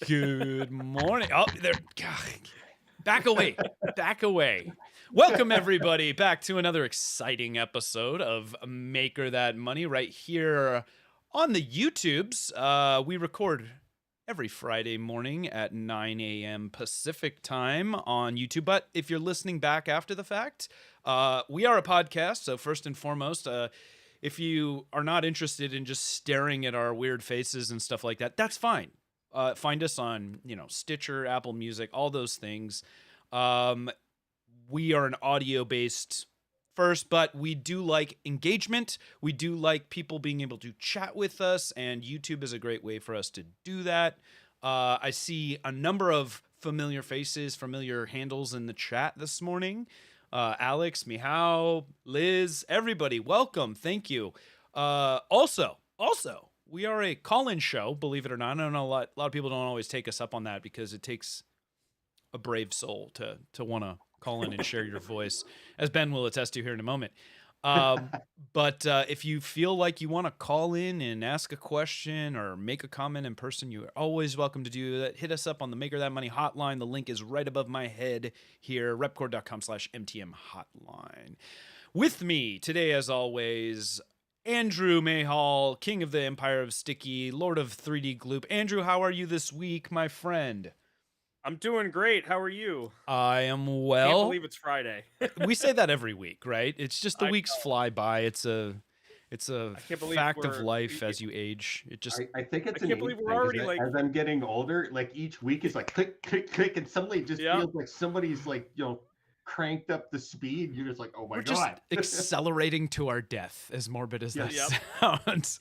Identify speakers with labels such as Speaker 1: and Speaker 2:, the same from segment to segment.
Speaker 1: Good morning. Oh, there. Back away. Back away. Welcome, everybody, back to another exciting episode of Maker That Money right here on the YouTubes. We record every Friday morning at 9 a.m. Pacific time on YouTube. But if you're listening back after the fact, we are a podcast. So first and foremost, if you are not interested in just staring at our weird faces and stuff like that, that's fine. Find us on, Stitcher, Apple Music, all those things. We are an audio-based first, but we do like engagement. We do like people being able to chat with us, and YouTube is a great way for us to do that. I see a number of familiar faces, familiar handles in the chat this morning. Alex, Mayhall, Liz, everybody, welcome. Thank you. Also, we are a call-in show, believe it or not. I know a lot of people don't always take us up on that because it takes a brave soul to want to call in and share your voice, as Ben will attest to here in a moment. But if you feel like you want to call in and ask a question or make a comment in person, you are always welcome to do that. Hit us up on the Maker That Money hotline. The link is right above my head here, repkord.com/MTM hotline. With me today, as always, Andrew Mayhall, King of the Empire of Sticky, Lord of 3D Gloop. Andrew, how are you this week, my friend?
Speaker 2: I'm doing great. How are you?
Speaker 1: I am well.
Speaker 2: Can't believe it's Friday.
Speaker 1: We say that every week, right? It's just the
Speaker 2: I
Speaker 1: weeks
Speaker 2: know.
Speaker 1: fly by. It's a
Speaker 2: can't believe
Speaker 1: fact of
Speaker 2: we're-
Speaker 1: life as you age. It just
Speaker 3: I think it's
Speaker 2: I
Speaker 3: an
Speaker 2: can't believe
Speaker 3: age
Speaker 2: we're
Speaker 3: thing, 'cause
Speaker 2: already, like-
Speaker 3: as I'm getting older, like each week is like click, click, click, and suddenly it just
Speaker 2: Yeah.
Speaker 3: feels like somebody's like, cranked up the speed. You're just like, oh my
Speaker 1: we're
Speaker 3: God.
Speaker 1: just accelerating to our death, as morbid as that
Speaker 2: Yep.
Speaker 1: sounds.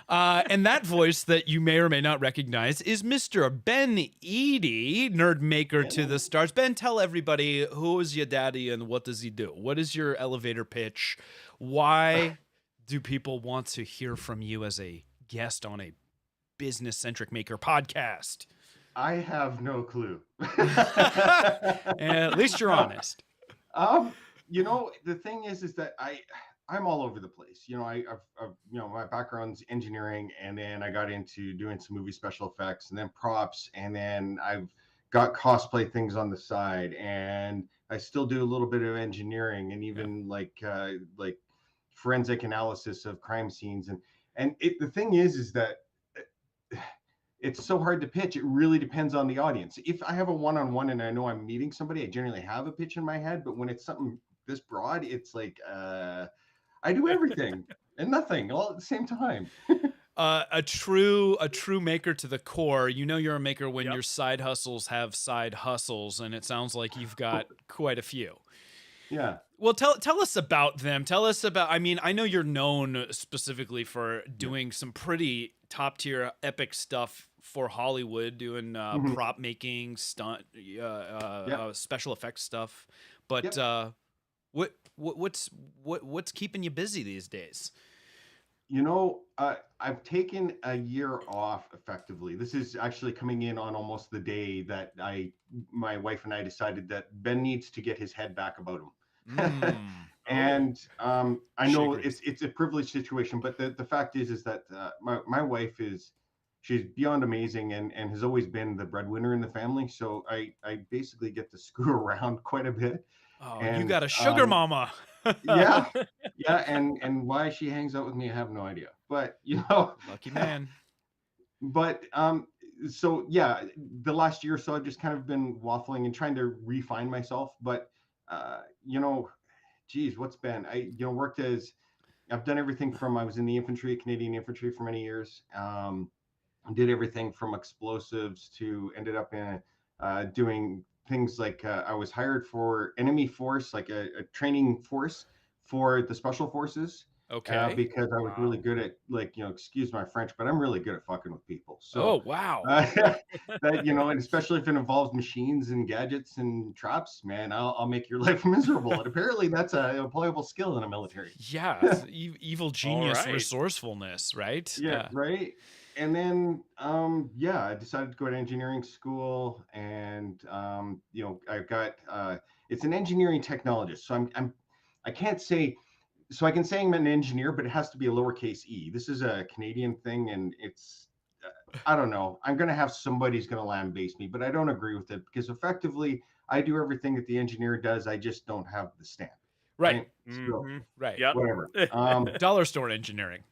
Speaker 1: And that voice that you may or may not recognize is Mr. Ben Eadie, nerd maker to the stars. Ben, tell everybody, who is your daddy and what does he do? What is your elevator pitch? Why do people want to hear from you as a guest on a business-centric maker podcast?
Speaker 3: I have no clue.
Speaker 1: At least you're honest.
Speaker 3: The thing is that I'm all over the place. I've my background's engineering, and then I got into doing some movie special effects, and then props, and then I've got cosplay things on the side, and I still do a little bit of engineering, and even like forensic analysis of crime scenes, and the thing is that it's so hard to pitch. It really depends on the audience. If I have a one-on-one and I know I'm meeting somebody, I generally have a pitch in my head. But when it's something this broad, it's like I do everything and nothing all at the same time.
Speaker 1: A true maker to the core. You're a maker when
Speaker 2: Yep.
Speaker 1: your side hustles have side hustles, and it sounds like you've got quite a few.
Speaker 3: Yeah.
Speaker 1: Well, tell us about them. Tell us about. I mean, I know you're known specifically for doing some pretty top tier epic stuff for Hollywood, doing prop making, stunt, special effects stuff. But what's keeping you busy these days?
Speaker 3: I've taken a year off effectively. This is actually coming in on almost the day that my wife and I decided that Ben needs to get his head back about him. And I know it's a privileged situation, but the fact is that my wife she's beyond amazing and has always been the breadwinner in the family. So I basically get to screw around quite a bit.
Speaker 1: Oh,
Speaker 3: and,
Speaker 1: you got a sugar mama.
Speaker 3: yeah. And why she hangs out with me, I have no idea. But
Speaker 1: lucky man.
Speaker 3: But so yeah, the last year or so I've just kind of been waffling and trying to refine myself. But what's been worked as I've done everything from I was in the infantry, Canadian infantry for many years. Did everything from explosives to ended up in doing things like I was hired for enemy force, like a training force for the special forces.
Speaker 1: Okay.
Speaker 3: Because I was really good at excuse my French, but I'm really good at fucking with people. So
Speaker 1: oh wow.
Speaker 3: And especially if it involves machines and gadgets and traps, man, I'll make your life miserable. And apparently that's a employable skill in the military.
Speaker 1: Yeah, evil genius
Speaker 2: right.
Speaker 1: resourcefulness, right?
Speaker 3: Yeah, right. And then I decided to go to engineering school, and I've got it's an engineering technologist. So I can't say. So I can say I'm an engineer, but it has to be a lowercase e. This is a Canadian thing, and it's I don't know. I'm going to have somebody's going to lambaste me, but I don't agree with it because effectively I do everything that the engineer does. I just don't have the stamp.
Speaker 1: Right.
Speaker 3: Right. So
Speaker 1: Right.
Speaker 2: Yep.
Speaker 3: whatever.
Speaker 1: Dollar store engineering.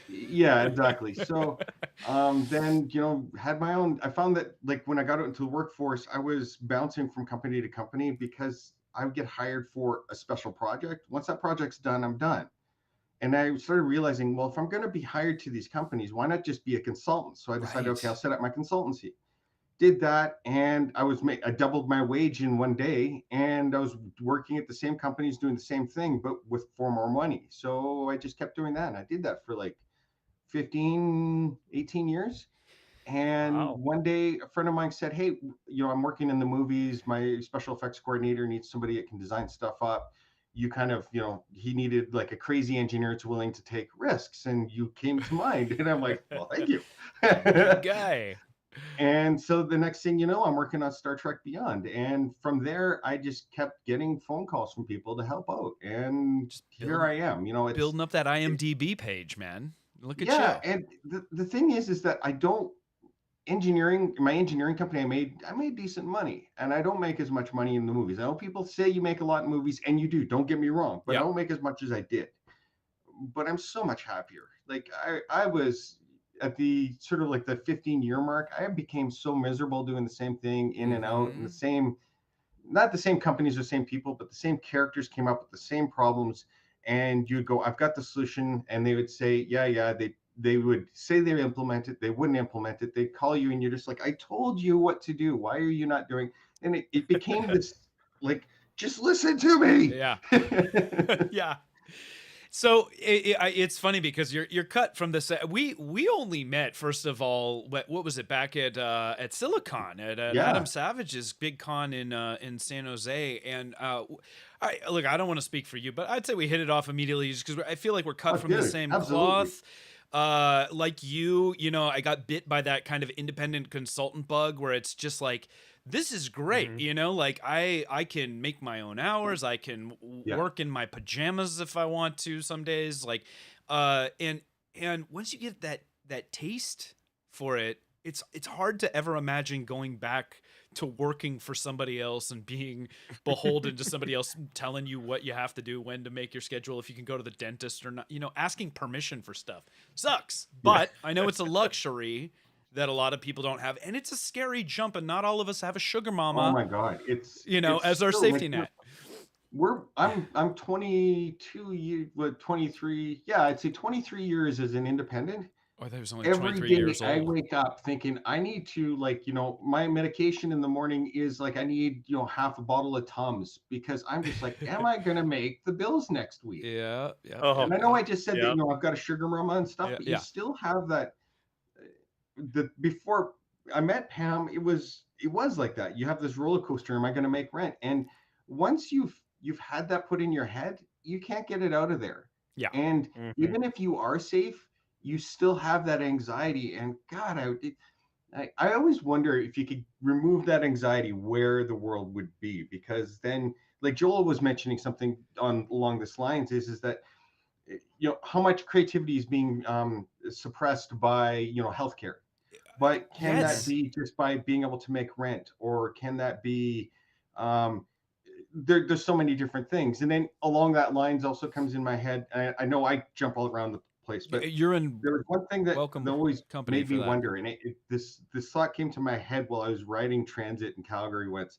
Speaker 3: Yeah, exactly. So then, had my own, I found that like when I got out into the workforce, I was bouncing from company to company because I would get hired for a special project. Once that project's done, I'm done. And I started realizing, well, if I'm going to be hired to these companies, why not just be a consultant? So I decided, okay, I'll set up my consultancy. Did that, and I doubled my wage in one day, and I was working at the same companies doing the same thing, but for more money. So I just kept doing that, and I did that for like 15, 18 years. And
Speaker 2: Wow.
Speaker 3: one day a friend of mine said, hey, I'm working in the movies. My special effects coordinator needs somebody that can design stuff up. You kind of, he needed like a crazy engineer that's willing to take risks. And you came to mind. And I'm like, well, thank you.
Speaker 1: Good guy.
Speaker 3: And so the next thing you know, I'm working on Star Trek Beyond. And from there, I just kept getting phone calls from people to help out. And
Speaker 1: Just
Speaker 3: here I am.
Speaker 1: building up that IMDb page, man. Look at
Speaker 3: yeah.
Speaker 1: you.
Speaker 3: And the thing is that I don't, my engineering company, I made decent money, and I don't make as much money in the movies. I know people say you make a lot in movies, and you do, don't get me wrong, but I
Speaker 1: Yep.
Speaker 3: don't make as much as I did. But I'm so much happier. Like I was at the sort of like the 15-year mark. I became so miserable doing the same thing in and out, and the same, not the same companies or same people, but the same characters came up with the same problems. And you'd go, I've got the solution, and they would say, yeah, they would say they implement it, they wouldn't implement it, they'd call you, and you're just like, I told you what to do, why are you not doing? And it became this like, just listen to me.
Speaker 1: Yeah. Yeah. So it's funny because you're cut from this. We only met, first of all. What was it, back at Silicon at
Speaker 3: Yeah.
Speaker 1: Adam Savage's big con in San Jose, and I don't want to speak for you, but I'd say we hit it off immediately just because I feel like we're cut from the same cloth. Like I got bit by that kind of independent consultant bug where it's just like, this is great, like I can make my own hours, I can work in my pajamas if I want to some days, like and once you get that taste for it, it's hard to ever imagine going back to working for somebody else and being beholden to somebody else telling you what you have to do, when to make your schedule, if you can go to the dentist or not. Asking permission for stuff sucks, but I know it's a luxury that a lot of people don't have, and it's a scary jump, and not all of us have a sugar mama.
Speaker 3: Oh my god, it's
Speaker 1: as our safety net.
Speaker 3: I'm 22 years, 23. Yeah, I'd say 23 years as an independent.
Speaker 1: Oh, that was only
Speaker 3: Every
Speaker 1: 23
Speaker 3: day
Speaker 1: years
Speaker 3: I
Speaker 1: old.
Speaker 3: wake up thinking I need to, like, my medication in the morning is like I need, half a bottle of Tums, because I'm just like, am I gonna make the bills next week?
Speaker 1: Yeah.
Speaker 3: And I know I just said that, I've got a sugar mama and stuff, but you still have that. Before I met Pam, it was like that. You have this roller coaster. Am I going to make rent? And once you've had that put in your head, you can't get it out of there.
Speaker 1: Yeah.
Speaker 3: And even if you are safe, you still have that anxiety. And God, I always wonder if you could remove that anxiety, where the world would be, because then, like Joel was mentioning something along this lines, is that how much creativity is being suppressed by healthcare. But can that be just by being able to make rent, or can that be there's so many different things. And then along that lines also comes in my head, I know I jump all around the place, but there was one thing that always made me wonder, and this thought came to my head while I was riding transit in Calgary once,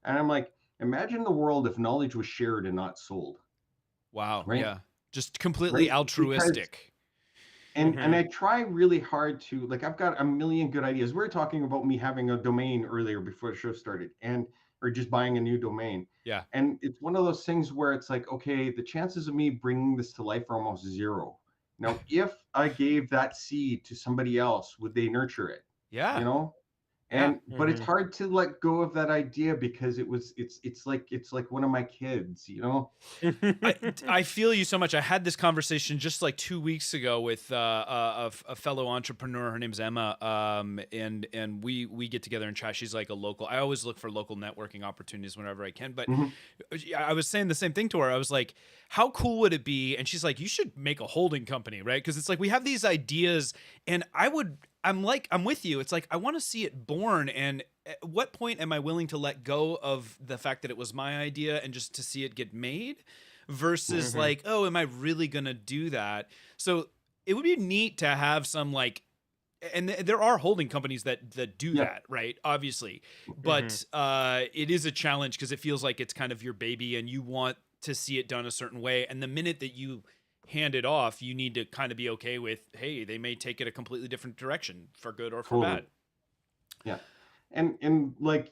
Speaker 3: and I'm like, imagine the world if knowledge was shared and not sold.
Speaker 1: Wow.
Speaker 3: Right?
Speaker 1: Yeah. Just completely altruistic.
Speaker 3: And I try really hard to, like, I've got a million good ideas. We were talking about me having a domain earlier before the show started, or just buying a new domain.
Speaker 1: Yeah.
Speaker 3: And it's one of those things where it's like, okay, the chances of me bringing this to life are almost zero. Now, if I gave that seed to somebody else, would they nurture it?
Speaker 1: Yeah.
Speaker 3: But it's hard to let go of that idea, because it's like one of my kids,
Speaker 1: I feel you so much. I had this conversation just like 2 weeks ago with a fellow entrepreneur. Her name's Emma, and we get together and chat. She's like a local. I always look for local networking opportunities whenever I can. But I was saying the same thing to her. I was like, how cool would it be? And she's like, you should make a holding company, right? Because it's like we have these ideas, and I would I'm with you. It's like I want to see it born, and at what point am I willing to let go of the fact that it was my idea and just to see it get made versus like, oh, am I really going to do that? So it would be neat to have some like, and there are holding companies that do that, right? Obviously, but it is a challenge because it feels like it's kind of your baby and you want to see it done a certain way. And the minute that you hand it off, you need to kind of be okay with, hey, they may take it a completely different direction for good or for bad.
Speaker 3: Yeah. And like,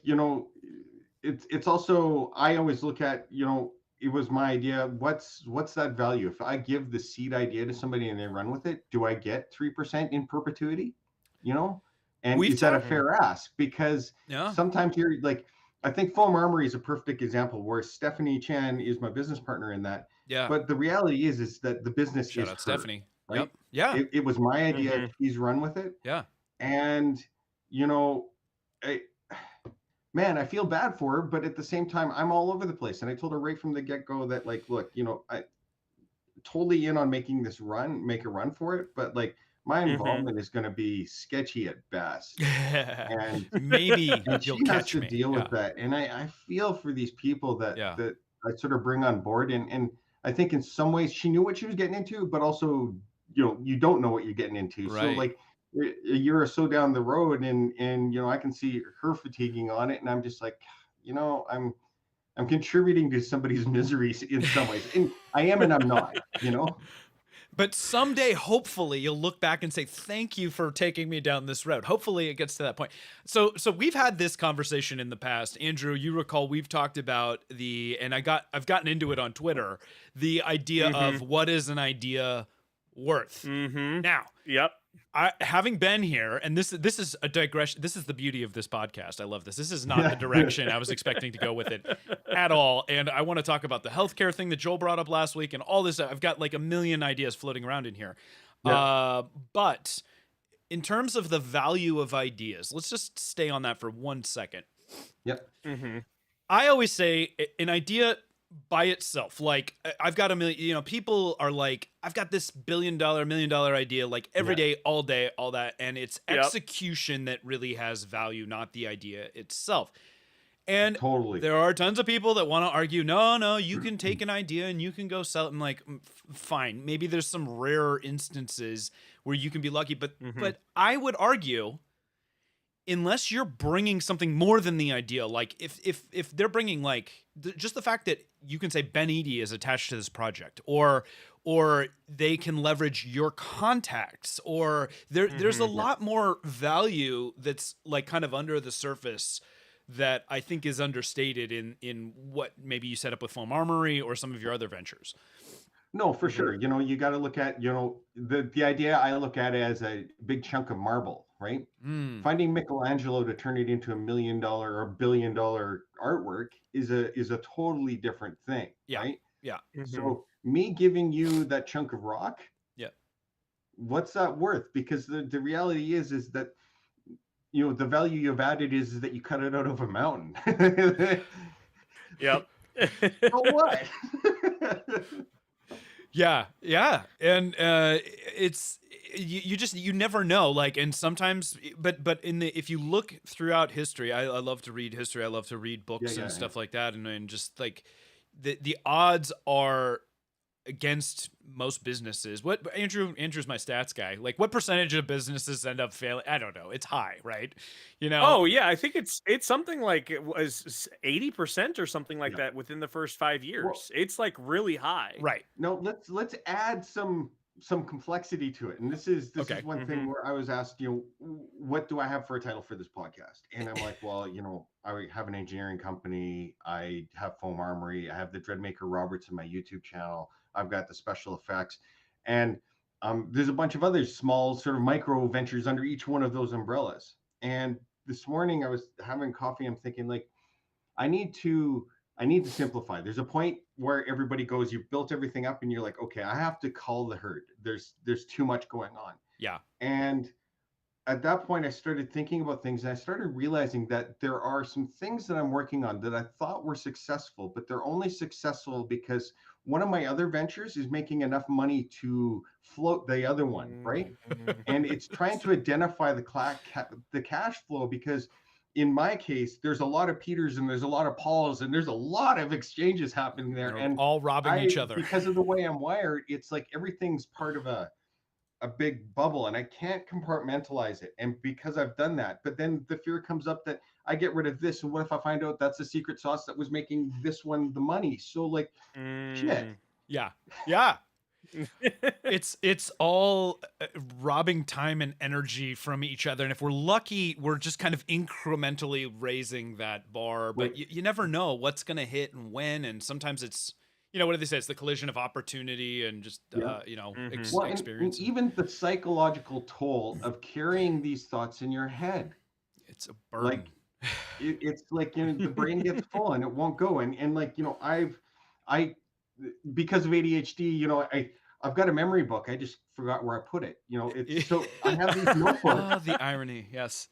Speaker 3: it's also, I always look at, it was my idea. What's that value? If I give the seed idea to somebody and they run with it, do I get 3% in perpetuity? And is that a fair ask? Because sometimes you're like, I think Foam Armory is a perfect example where Stephanie Chan is my business partner in that.
Speaker 1: Yeah.
Speaker 3: But the reality is that the business
Speaker 1: Shout
Speaker 3: is
Speaker 1: out
Speaker 3: her,
Speaker 1: Stephanie.
Speaker 3: right?
Speaker 1: Yep. Yeah.
Speaker 3: It was my idea. She's run with it.
Speaker 1: Yeah.
Speaker 3: And, man, I feel bad for her, but at the same time, I'm all over the place. And I told her right from the get-go that, like, look, I totally in on making this make a run for it, but like my involvement is going to be sketchy at best. And
Speaker 1: maybe
Speaker 3: and
Speaker 1: you'll
Speaker 3: she has
Speaker 1: catch
Speaker 3: to
Speaker 1: me.
Speaker 3: deal with that. And I feel for these people that I sort of bring on board. And I think in some ways she knew what she was getting into, but also, you don't know what you're getting into.
Speaker 1: Right.
Speaker 3: So like a year or so down the road and I can see her fatiguing on it. And I'm just like, I'm contributing to somebody's misery in some ways. And I am and I'm not,
Speaker 1: But someday, hopefully, you'll look back and say, thank you for taking me down this road. Hopefully it gets to that point. So we've had this conversation in the past. Andrew, you recall we've talked about and I've gotten into it on Twitter, the idea of what is an idea worth. Now, having been here, and this is a digression. This is the beauty of this podcast. I love this. This is not the direction I was expecting to go with it at all. And I want to talk about the healthcare thing that Joel brought up last week and all this. I've got like a million ideas floating around in here. But in terms of the value of ideas, let's just stay on that for 1 second. I always say an idea by itself, like I've got a million, people are like, I've got this $1 million idea, like every day, all day, all that. And it's execution that really has value, not the idea itself. And there are tons of people that want to argue, no, you can take an idea and you can go sell it. I'm like, fine. Maybe there's some rare instances where you can be lucky, but I would argue, unless you're bringing something more than the idea, like if they're bringing like just the fact that you can say Ben Eadie is attached to this project, or they can leverage your contacts, or there's a lot more value that's like kind of under the surface that I think is understated in what maybe you set up with Foam Armory or some of your other ventures.
Speaker 3: No, for sure. You got to look at, the idea I look at it as a big chunk of marble, right? Finding Michelangelo to turn it into $1 million or $1 billion artwork is a totally different thing, right?
Speaker 1: Yeah.
Speaker 3: So me giving you that chunk of rock, what's that worth? Because the reality is that, the value you've added is that you cut it out of a mountain.
Speaker 2: Yep.
Speaker 3: So what?
Speaker 1: Yeah. And it's you never know, like, and sometimes but if you look throughout history, I love to read history, I love to read books and stuff like that, and just like the odds are against most businesses. What Andrew's my stats guy. Like, what percentage of businesses end up failing? I don't know. It's high, right?
Speaker 2: Oh yeah, I think it's something like it was 80% or something like that within the first 5 years. Well, it's like really high.
Speaker 1: Right.
Speaker 3: No, let's add some complexity to it. And this is one thing where I was asked, what do I have for a title for this podcast? And I'm like, well, I have an engineering company, I have Foam Armory, I have the Dreadmaker Roberts in my YouTube channel, I've got the special effects, and there's a bunch of other small sort of micro ventures under each one of those umbrellas. And this morning I was having coffee, I'm thinking, like, I need to simplify. There's a point where everybody goes, you've built everything up and you're like, okay, I have to cull the herd. There's too much going on.
Speaker 1: Yeah.
Speaker 3: And at that point, I started thinking about things, and I started realizing that there are some things that I'm working on that I thought were successful, but they're only successful because one of my other ventures is making enough money to float the other one, right? And it's trying to identify the cash flow, because in my case, there's a lot of Peters and there's a lot of Pauls and there's a lot of exchanges happening there.
Speaker 1: They're
Speaker 3: And
Speaker 1: all robbing each other.
Speaker 3: because of the way I'm wired, it's like everything's part of a big bubble, and I can't compartmentalize it. And because I've done that, but then the fear comes up that I get rid of this, and what if I find out that's the secret sauce that was making this one the money? So like, shit.
Speaker 1: Yeah. It's all robbing time and energy from each other, and if we're lucky, we're just kind of incrementally raising that bar, but you never know what's going to hit and when, and sometimes it's, what do they say, it's the collision of opportunity and just experience.
Speaker 3: And even the psychological toll of carrying these thoughts in your head,
Speaker 1: it's a burden.
Speaker 3: Like it's like, the brain gets full and it won't go. And like, I because of ADHD, I've got a memory book. I just forgot where I put it. It's so I have these notebooks.
Speaker 1: Oh, the irony, yes.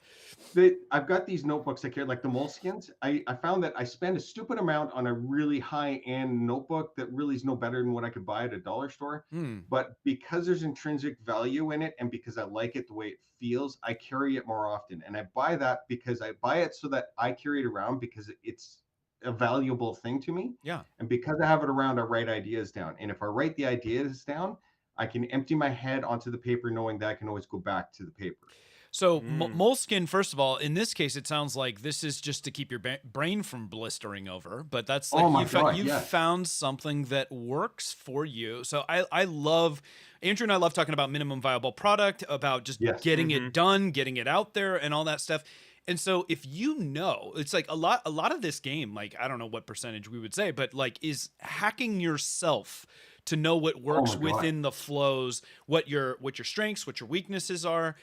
Speaker 3: I've got these notebooks I carry, like the Moleskines. I found that I spend a stupid amount on a really high-end notebook that really is no better than what I could buy at a dollar store. But because there's intrinsic value in it, and because I like it the way it feels, I carry it more often. And I buy that because I buy it so that I carry it around because it's a valuable thing to me.
Speaker 1: Yeah.
Speaker 3: And because I have it around, I write ideas down. And if I write the ideas down, I can empty my head onto the paper, knowing that I can always go back to the paper.
Speaker 1: So Moleskine, first of all, in this case, it sounds like this is just to keep your brain from blistering over. But that's like you found something that works for you. So I love, Andrew and I love talking about minimum viable product, about just getting it done, getting it out there, and all that stuff. And so if it's like a lot of this game, like I don't know what percentage we would say, but like is hacking yourself to know what works within the flows, what your strengths, what your weaknesses are.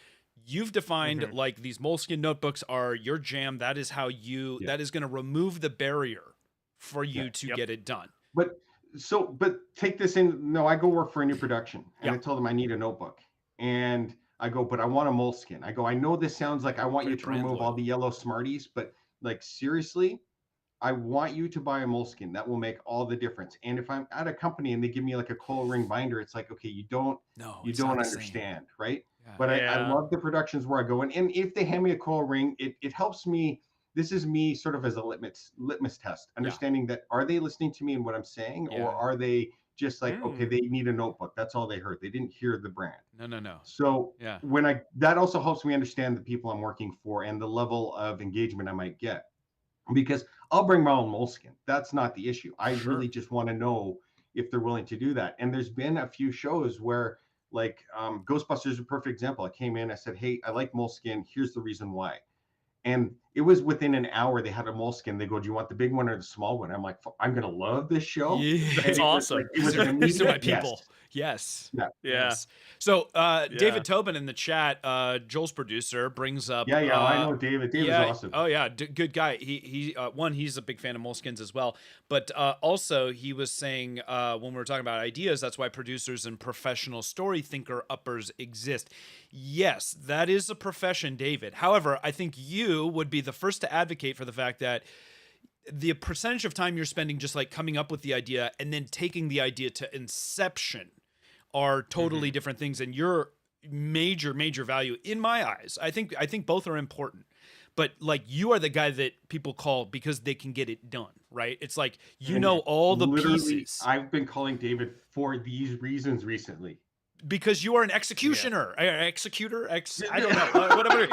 Speaker 1: You've defined like these Moleskine notebooks are your jam. That is how that is going to remove the barrier for you to get it done.
Speaker 3: But take this in. No, I go work for a new production and I tell them I need a notebook, and I go, but I want a Moleskine. I go, I know this sounds like I want you to remove all the yellow Smarties, but like seriously, I want you to buy a Moleskine. That will make all the difference. And if I'm at a company and they give me like a coil ring binder, it's like, okay, you don't understand, right? Yeah. But I love the productions where I go in, and if they hand me a coil ring, it helps me. This is me sort of as a litmus test, understanding that are they listening to me and what I'm saying, or are they just like, okay, they need a notebook. That's all they heard. They didn't hear the brand.
Speaker 1: No.
Speaker 3: So that also helps me understand the people I'm working for and the level of engagement I might get. Because I'll bring my own Moleskine. That's not the issue. I really just want to know if they're willing to do that. And there's been a few shows where, like Ghostbusters is a perfect example. I came in, I said, hey, I like Moleskine. Here's the reason why. And it was within an hour they had a Moleskine. They go, do you want the big one or the small one? I'm like, I'm going to love this show.
Speaker 1: Yeah,
Speaker 2: it's awesome.
Speaker 1: These are my people. Yes. So David Tobin in the chat, Joel's producer, brings up.
Speaker 3: I know David. David's awesome.
Speaker 1: Oh yeah, good guy. He's a big fan of Moleskines as well. But also he was saying when we were talking about ideas, that's why producers and professional story thinker uppers exist. Yes, that is a profession, David. However, I think you would be the first to advocate for the fact that the percentage of time you're spending just like coming up with the idea and then taking the idea to inception are totally different things, and your major value in my eyes. I think both are important, but like you are the guy that people call because they can get it done, right? It's like all the pieces.
Speaker 3: I've been calling David for these reasons recently.
Speaker 1: Because you are an executioner, executor. I don't know, whatever.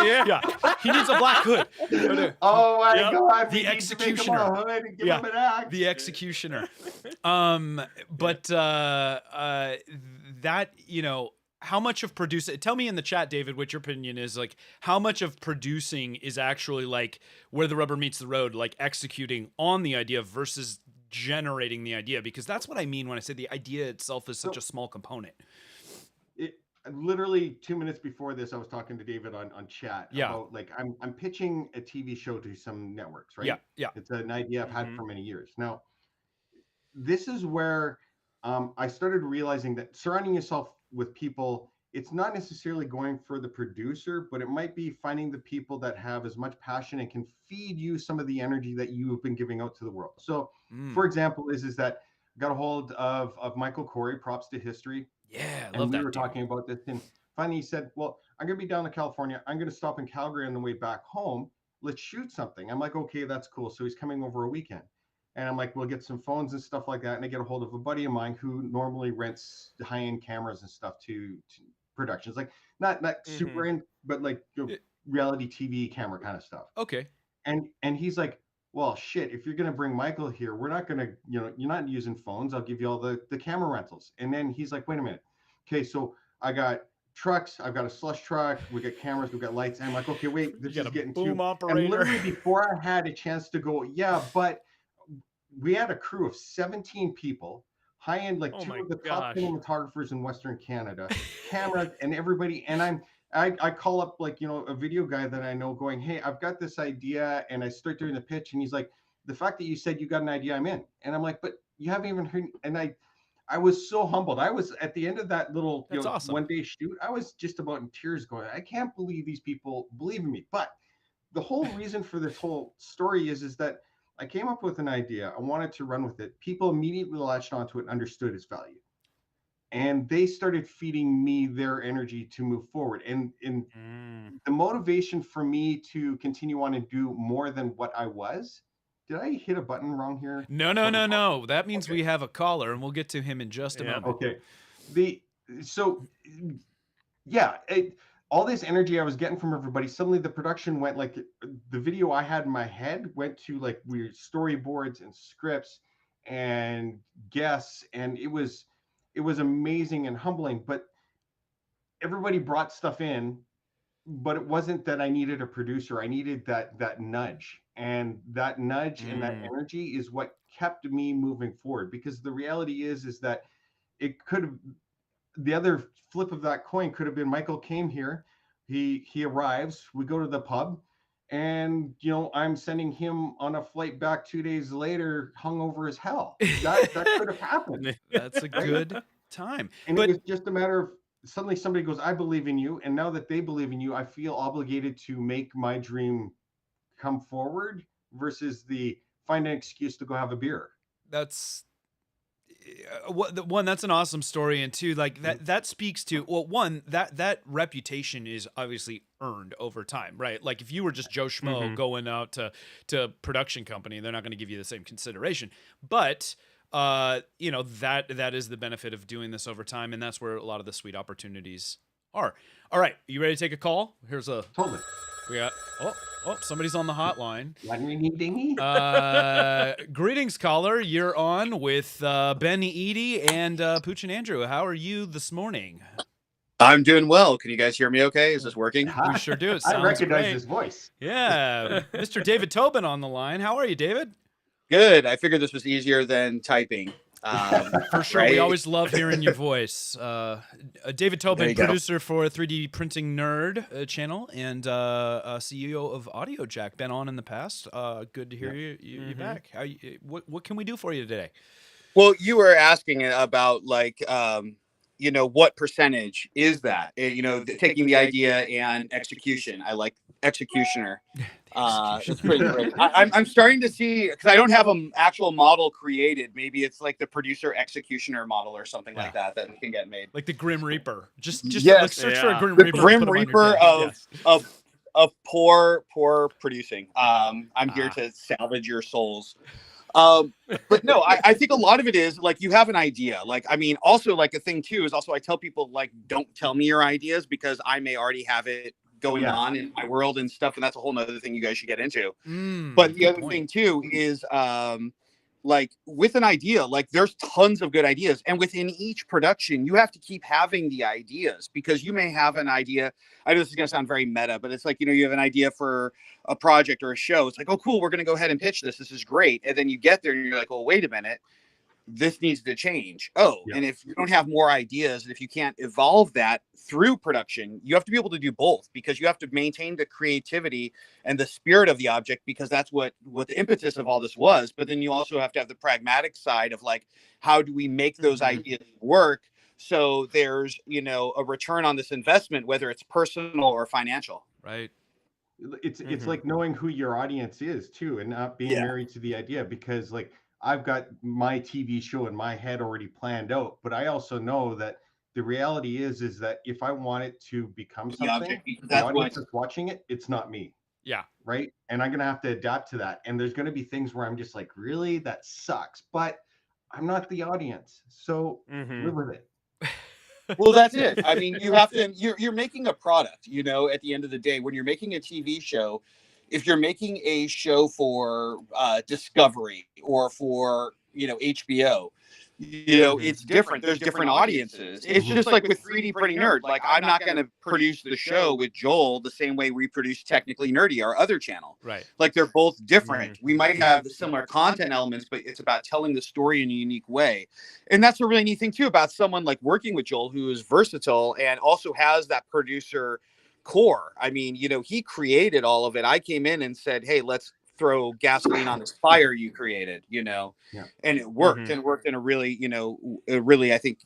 Speaker 1: He needs a black hood.
Speaker 3: Oh my God!
Speaker 1: The executioner. The executioner. But that how much of producing? Tell me in the chat, David, what your opinion is. Like, how much of producing is actually like where the rubber meets the road, like executing on the idea versus generating the idea? Because that's what I mean when I say the idea itself is such a small component.
Speaker 3: Literally 2 minutes before this, I was talking to David on chat about like I'm pitching a TV show to some networks, right?
Speaker 1: Yeah.
Speaker 3: It's an idea I've had for many years. Now, this is where I started realizing that surrounding yourself with people it's not necessarily going for the producer, but it might be finding the people that have as much passion and can feed you some of the energy that you have been giving out to the world. So, for example, is that I got a hold of Michael Corey, props to history,
Speaker 1: Yeah, I
Speaker 3: and
Speaker 1: love
Speaker 3: we
Speaker 1: that
Speaker 3: were
Speaker 1: dude.
Speaker 3: talking about this. And finally, he said, "Well, I'm going to be down in California. I'm going to stop in Calgary on the way back home. Let's shoot something." I'm like, "Okay, that's cool." So he's coming over a weekend. And I'm like, we'll get some phones and stuff like that. And I get a hold of a buddy of mine who normally rents high-end cameras and stuff to productions, like not super in, but like reality TV camera kind of stuff.
Speaker 1: Okay.
Speaker 3: And he's like, well, shit, if you're gonna bring Michael here, we're not gonna, you're not using phones. I'll give you all the camera rentals. And then he's like, wait a minute. Okay, so I got trucks, I've got a slush truck, we got cameras, we got lights. And I'm like, okay, wait, this is getting
Speaker 1: boom
Speaker 3: too.
Speaker 1: operator.
Speaker 3: And literally before I had a chance to go, yeah, but we had a crew of 17 people, high end, like two of the top cinematographers in Western Canada, cameras and everybody. And I call up like, a video guy that I know going, hey, I've got this idea. And I start doing the pitch and he's like, the fact that you said you got an idea, I'm in. And I'm like, but you haven't even heard. And I was so humbled. I was at the end of that little
Speaker 1: awesome.
Speaker 3: 1 day shoot. I was just about in tears going, I can't believe these people believe in me. But the whole reason for this whole story is that I came up with an idea. I wanted to run with it. People immediately latched onto it and understood its value. And they started feeding me their energy to move forward. And the motivation for me to continue on and do more than what I was. Did I hit a button wrong here?
Speaker 1: No. That means we have a caller, and we'll get to him in just a moment.
Speaker 3: Okay. All this energy I was getting from everybody, suddenly the production went like the video I had in my head went to like weird storyboards and scripts and guests, and it was amazing and humbling. But everybody brought stuff in, but it wasn't that I needed a producer. I needed that nudge, and that nudge and that energy is what kept me moving forward. Because the reality is that it could have, the other flip of that coin could have been Michael came here, he arrives, we go to the pub, and I'm sending him on a flight back 2 days later, hungover as hell. That could have happened.
Speaker 1: That's a good time.
Speaker 3: And it was just a matter of suddenly somebody goes, I believe in you, and now that they believe in you, I feel obligated to make my dream come forward versus the find an excuse to go have a beer.
Speaker 1: That's one, that's an awesome story, and two, like that speaks to, well, one, that reputation is obviously earned over time, right? Like if you were just Joe Schmo going out to production company, they're not going to give you the same consideration. But that is the benefit of doing this over time, and that's where a lot of the sweet opportunities are. All right, you ready to take a call? Here's a
Speaker 3: totally.
Speaker 1: We got somebody's on the hotline.
Speaker 3: Dingy.
Speaker 1: Greetings, caller. You're on with Ben Eadie and Puccinelli. How are you this morning?
Speaker 4: I'm doing well. Can you guys hear me okay? Is this working?
Speaker 1: We sure do. It sounds
Speaker 3: I recognize
Speaker 1: great.
Speaker 3: his voice.
Speaker 1: Yeah. Mr. David Tobin on the line. How are you, David?
Speaker 4: Good. I figured this was easier than typing.
Speaker 1: For sure. Right? We always love hearing your voice. David Tobin, producer for 3D Printing Nerd channel and CEO of Audio Jack. Been on in the past. Good to hear you back. What can we do for you today?
Speaker 4: Well, you were asking about like, what percentage is that? Taking the idea and execution. I like executioner. It's pretty great. I'm starting to see, because I don't have an actual model created. Maybe it's like the producer executioner model or something like that can get made.
Speaker 1: Like the Grim Reaper. Just search for a Grim
Speaker 4: the
Speaker 1: Reaper.
Speaker 4: Grim Reaper of poor producing. I'm here to salvage your souls. But no, I think a lot of it is like you have an idea. Like, I mean, also like a thing too is also I tell people like, don't tell me your ideas because I may already have it going on in my world and stuff. And that's a whole nother thing you guys should get into. But the other thing too is like with an idea, like there's tons of good ideas. And within each production, you have to keep having the ideas because you may have an idea. I know this is going to sound very meta, but it's like, you have an idea for a project or a show. It's like, oh, cool. We're going to go ahead and pitch this. This is great. And then you get there and you're like, well, wait a minute. This needs to change. And if you don't have more ideas and if you can't evolve that through production, you have to be able to do both because you have to maintain the creativity and the spirit of the object because that's what the impetus of all this was. But then you also have to have the pragmatic side of like, how do we make those ideas work So there's, a return on this investment, whether it's personal or financial.
Speaker 1: Right.
Speaker 3: It's like knowing who your audience is too, and not being
Speaker 4: Yeah.
Speaker 3: married to the idea, because like I've got my TV show in my head already planned out, but I also know that the reality is that if I want it to become
Speaker 4: The
Speaker 3: something,
Speaker 4: object, because
Speaker 3: the
Speaker 4: that's
Speaker 3: audience
Speaker 4: what.
Speaker 3: that's watching it, it's not me.
Speaker 1: Yeah.
Speaker 3: Right. And I'm gonna have to adapt to that. And there's gonna be things where I'm just like, really, that sucks. But I'm not the audience. So live with it.
Speaker 4: Well, that's it. I mean, you have to. You're making a product. At the end of the day, when you're making a TV show, if you're making a show for Discovery or for HBO, it's different. There's different audiences. It's just like with 3D Printing Nerd. Like, I'm not going to produce the show with Joel the same way we produce Technically Nerdy, our other channel.
Speaker 1: Right.
Speaker 4: Like, they're both different. We might have similar content elements, but it's about telling the story in a unique way. And that's a really neat thing too about someone like working with Joel, who is versatile and also has that producer core. I mean, he created all of it. I came in and said, hey, let's throw gasoline on this fire you created,
Speaker 3: Yeah.
Speaker 4: and it worked and worked in a really, I think,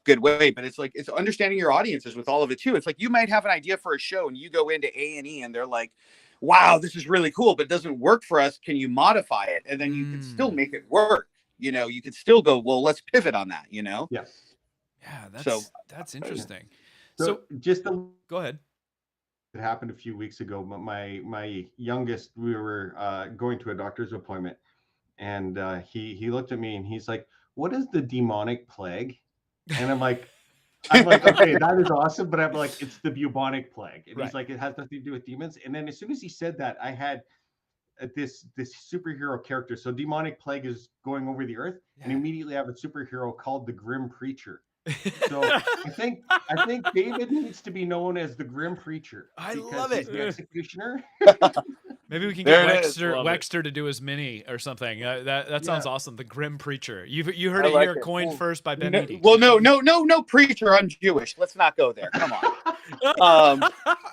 Speaker 4: good way. But it's like, it's understanding your audiences with all of it too. It's like, you might have an idea for a show and you go into A&E and they're like, wow, this is really cool, but it doesn't work for us. Can you modify it? And then you can still make it work. You could still go, well, let's pivot on that,
Speaker 3: Yeah.
Speaker 1: Yeah, that's interesting.
Speaker 3: So just
Speaker 1: go ahead.
Speaker 3: It happened a few weeks ago. My youngest, we were going to a doctor's appointment, and he looked at me and he's like, "What is the demonic plague?" And I'm like, okay, that is awesome, but I'm like, it's the bubonic plague, and he's like, it has nothing to do with demons. And then as soon as he said that, I had this superhero character. So demonic plague is going over the earth, and immediately I have a superhero called the Grim Preacher. So I think David needs to be known as the Grim Preacher.
Speaker 1: I
Speaker 3: because
Speaker 1: love
Speaker 3: he's
Speaker 1: it.
Speaker 3: the executioner.
Speaker 1: Maybe we can
Speaker 4: There
Speaker 1: get
Speaker 4: it is. Love it.
Speaker 1: Wexter to do his mini or something. That sounds awesome. The Grim Preacher. You heard
Speaker 4: I
Speaker 1: it
Speaker 4: like
Speaker 1: here,
Speaker 4: it.
Speaker 1: coined
Speaker 4: Well,
Speaker 1: first by Ben Eadie.
Speaker 4: Well, no, preacher. I'm Jewish. Let's not go there. Come on.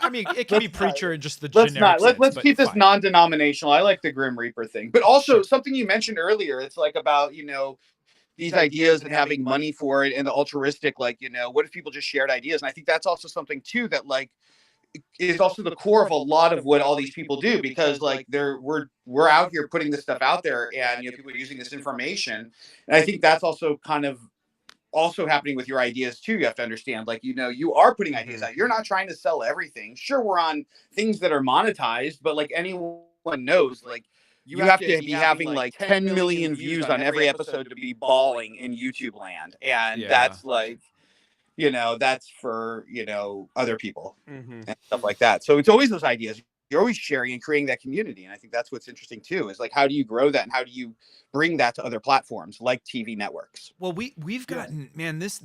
Speaker 1: I mean, it can be preacher in just the
Speaker 4: Let's
Speaker 1: generic
Speaker 4: not.
Speaker 1: sense,
Speaker 4: Let's
Speaker 1: but
Speaker 4: keep this
Speaker 1: fine.
Speaker 4: non-denominational. I like the Grim Reaper thing, but also something you mentioned earlier. It's like about these ideas and having money for it, and the altruistic. Like, what if people just shared ideas? And I think that's also something too that like is also the core of a lot of what all these people do, because like we're out here putting this stuff out there, and people are using this information. And I think that's also kind of also happening with your ideas too. You have to understand, like, you are putting ideas out. You're not trying to sell everything. Sure, we're on things that are monetized, but like anyone knows, like, you have to be having like 10 million views on every episode to be balling in YouTube land. And that's like, that's for, other people and stuff like that. So it's always those ideas. You're always sharing and creating that community. And I think that's what's interesting too, is like, how do you grow that and how do you bring that to other platforms like TV networks?
Speaker 1: Well, we've gotten, man, this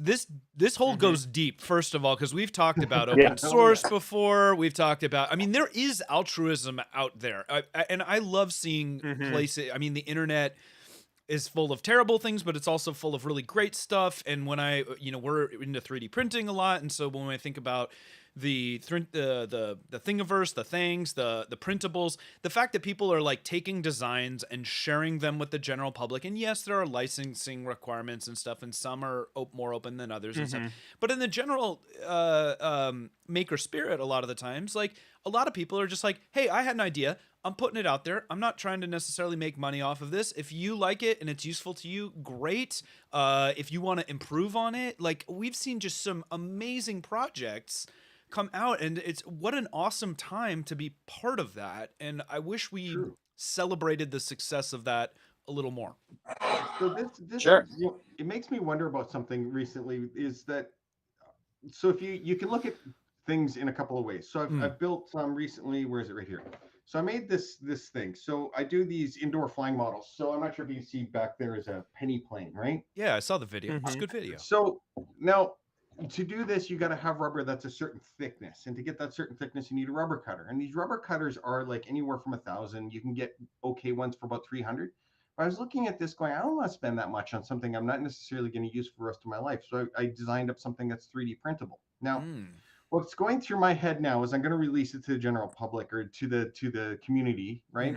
Speaker 1: whole goes deep, first of all, because we've talked about open source before. We've talked about, I mean, there is altruism out there. And I love seeing places. I mean, the internet is full of terrible things, but it's also full of really great stuff. And when we're into 3D printing a lot. And so when I think about the Thingiverse, the things, the printables, the fact that people are like taking designs and sharing them with the general public. And yes, there are licensing requirements and stuff, and some are more open than others and stuff. But in the general maker spirit, a lot of the times, like, a lot of people are just like, hey, I had an idea. I'm putting it out there. I'm not trying to necessarily make money off of this. If you like it and it's useful to you, great. If you want to improve on it, like, we've seen just some amazing projects come out, and it's what an awesome time to be part of that. And I wish we celebrated the success of that a little more.
Speaker 3: So this it makes me wonder about something recently, is that, so if you can look at things in a couple of ways. So I've built some recently. Where is it? Right here. So I made this thing. So I do these indoor flying models. So I'm not sure if you can see back there is a penny plane, right?
Speaker 1: Yeah, I saw the video. It's a good video.
Speaker 3: So now, to do this, you got to have rubber that's a certain thickness, and to get that certain thickness, you need a rubber cutter. And these rubber cutters are like anywhere from 1,000. You can get okay ones for about 300. But I was looking at this, going, I don't want to spend that much on something I'm not necessarily going to use for the rest of my life. So I designed up something that's 3D printable. Now, what's going through my head now is I'm going to release it to the general public or to the community, right?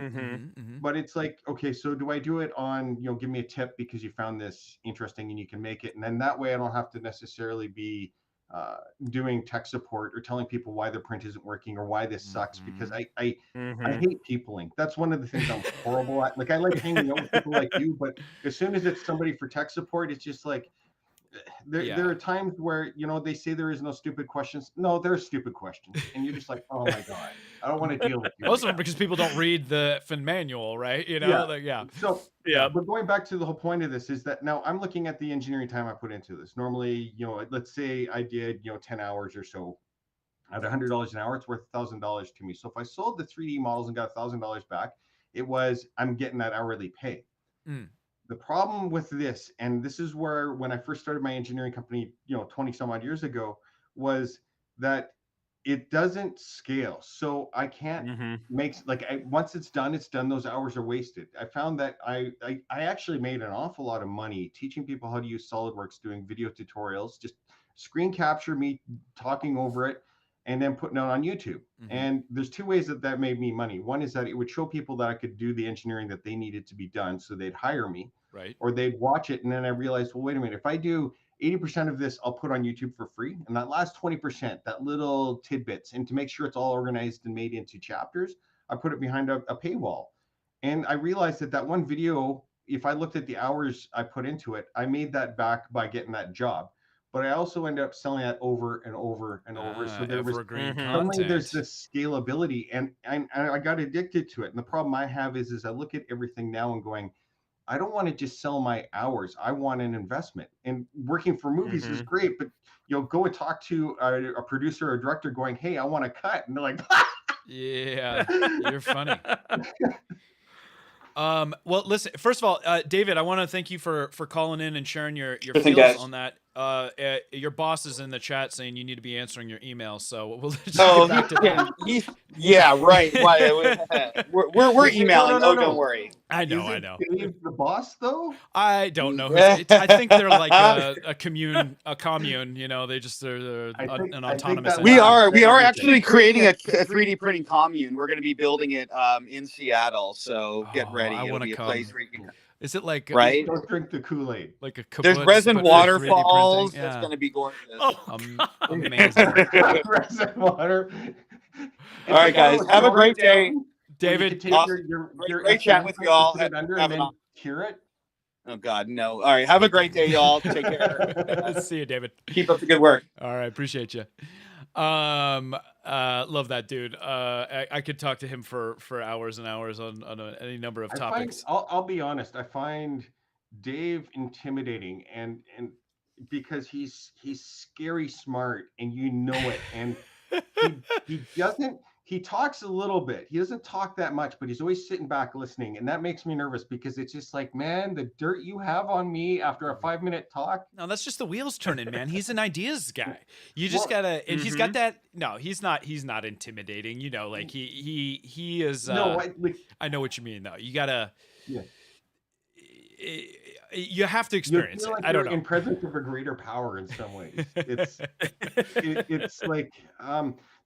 Speaker 3: But it's like, okay, so do I do it on, give me a tip because you found this interesting and you can make it, and then that way I don't have to necessarily be doing tech support or telling people why their print isn't working or why this sucks, because I hate peopling. That's one of the things I'm horrible at. Like, I like hanging out with people like you, but as soon as it's somebody for tech support, it's just like, there are times where they say there is no stupid questions. No, there are stupid questions, and you're just like, oh my god, I don't want to deal with you.
Speaker 1: Most of them because people don't read the fin manual, right?
Speaker 3: So but going back to the whole point of this is that now I'm looking at the engineering time I put into this. Normally, let's say I did 10 hours or so at $100 an hour, it's worth $1,000 to me. So if I sold the 3D models and got $1,000 back, I'm getting that hourly pay. The problem with this, and this is where when I first started my engineering company, 20 some odd years ago, was that it doesn't scale. So I can't make, like, once it's done, it's done. Those hours are wasted. I found that I actually made an awful lot of money teaching people how to use SolidWorks, doing video tutorials, just screen capture me talking over it, and then putting it on YouTube. And there's two ways that made me money. One is that it would show people that I could do the engineering that they needed to be done, so they'd hire me,
Speaker 1: right?
Speaker 3: Or they'd watch it. And then I realized, well, wait a minute, if I do 80% of this, I'll put on YouTube for free. And that last 20%, that little tidbits, and to make sure it's all organized and made into chapters, I put it behind a paywall. And I realized that one video, if I looked at the hours I put into it, I made that back by getting that job. But I also ended up selling that over and over and over. So there was suddenly there's this scalability, and I got addicted to it. And the problem I have is I look at everything now and going, I don't want to just sell my hours. I want an investment. And working for movies is great, but go and talk to a producer or a director going, hey, I want to cut. And they're like,
Speaker 1: yeah, you're funny. Well, listen, first of all, David, I want to thank you for calling in and sharing your feels on that. Your boss is in the chat saying you need to be answering your emails, so we'll just get back to that.
Speaker 4: Yeah, right. We're emailing. No. Don't worry.
Speaker 1: I know.
Speaker 3: Dave the boss, though?
Speaker 1: I don't know. I think they're like a commune. They just they're an autonomous.
Speaker 4: We are actually creating a 3D printing commune. We're going to be building it in Seattle. So get ready.
Speaker 1: I want to come. Is it like
Speaker 3: right? Don't drink the Kool-Aid.
Speaker 1: Like a kibbutz,
Speaker 4: there's resin waterfalls.
Speaker 1: Yeah.
Speaker 4: It's going to be gorgeous.
Speaker 1: Amazing.
Speaker 3: Resin water.
Speaker 4: All right, guys. Have a great day,
Speaker 1: David.
Speaker 4: Great chat with you all.
Speaker 3: Put it under and then cure it.
Speaker 4: Oh God, no. All right. Have a great day, y'all. Take care.
Speaker 1: See you, David.
Speaker 4: Keep up the good work.
Speaker 1: All right. Appreciate you. Love that dude. I could talk to him for hours and hours on any number of topics.
Speaker 3: I'll be honest. I find Dave intimidating, and because he's scary smart, and it, and he doesn't. He talks a little bit. He doesn't talk that much, but he's always sitting back listening, and that makes me nervous because it's just like, man, the dirt you have on me after a 5-minute talk.
Speaker 1: No, that's just the wheels turning, man. He's an ideas guy. You just gotta, and he's got that. No, he's not intimidating. Like he is.
Speaker 3: No,
Speaker 1: I know what you mean, though. You gotta.
Speaker 3: Yeah.
Speaker 1: You have to experience
Speaker 3: like
Speaker 1: it. I don't know.
Speaker 3: In presence of a greater power in some ways. It's like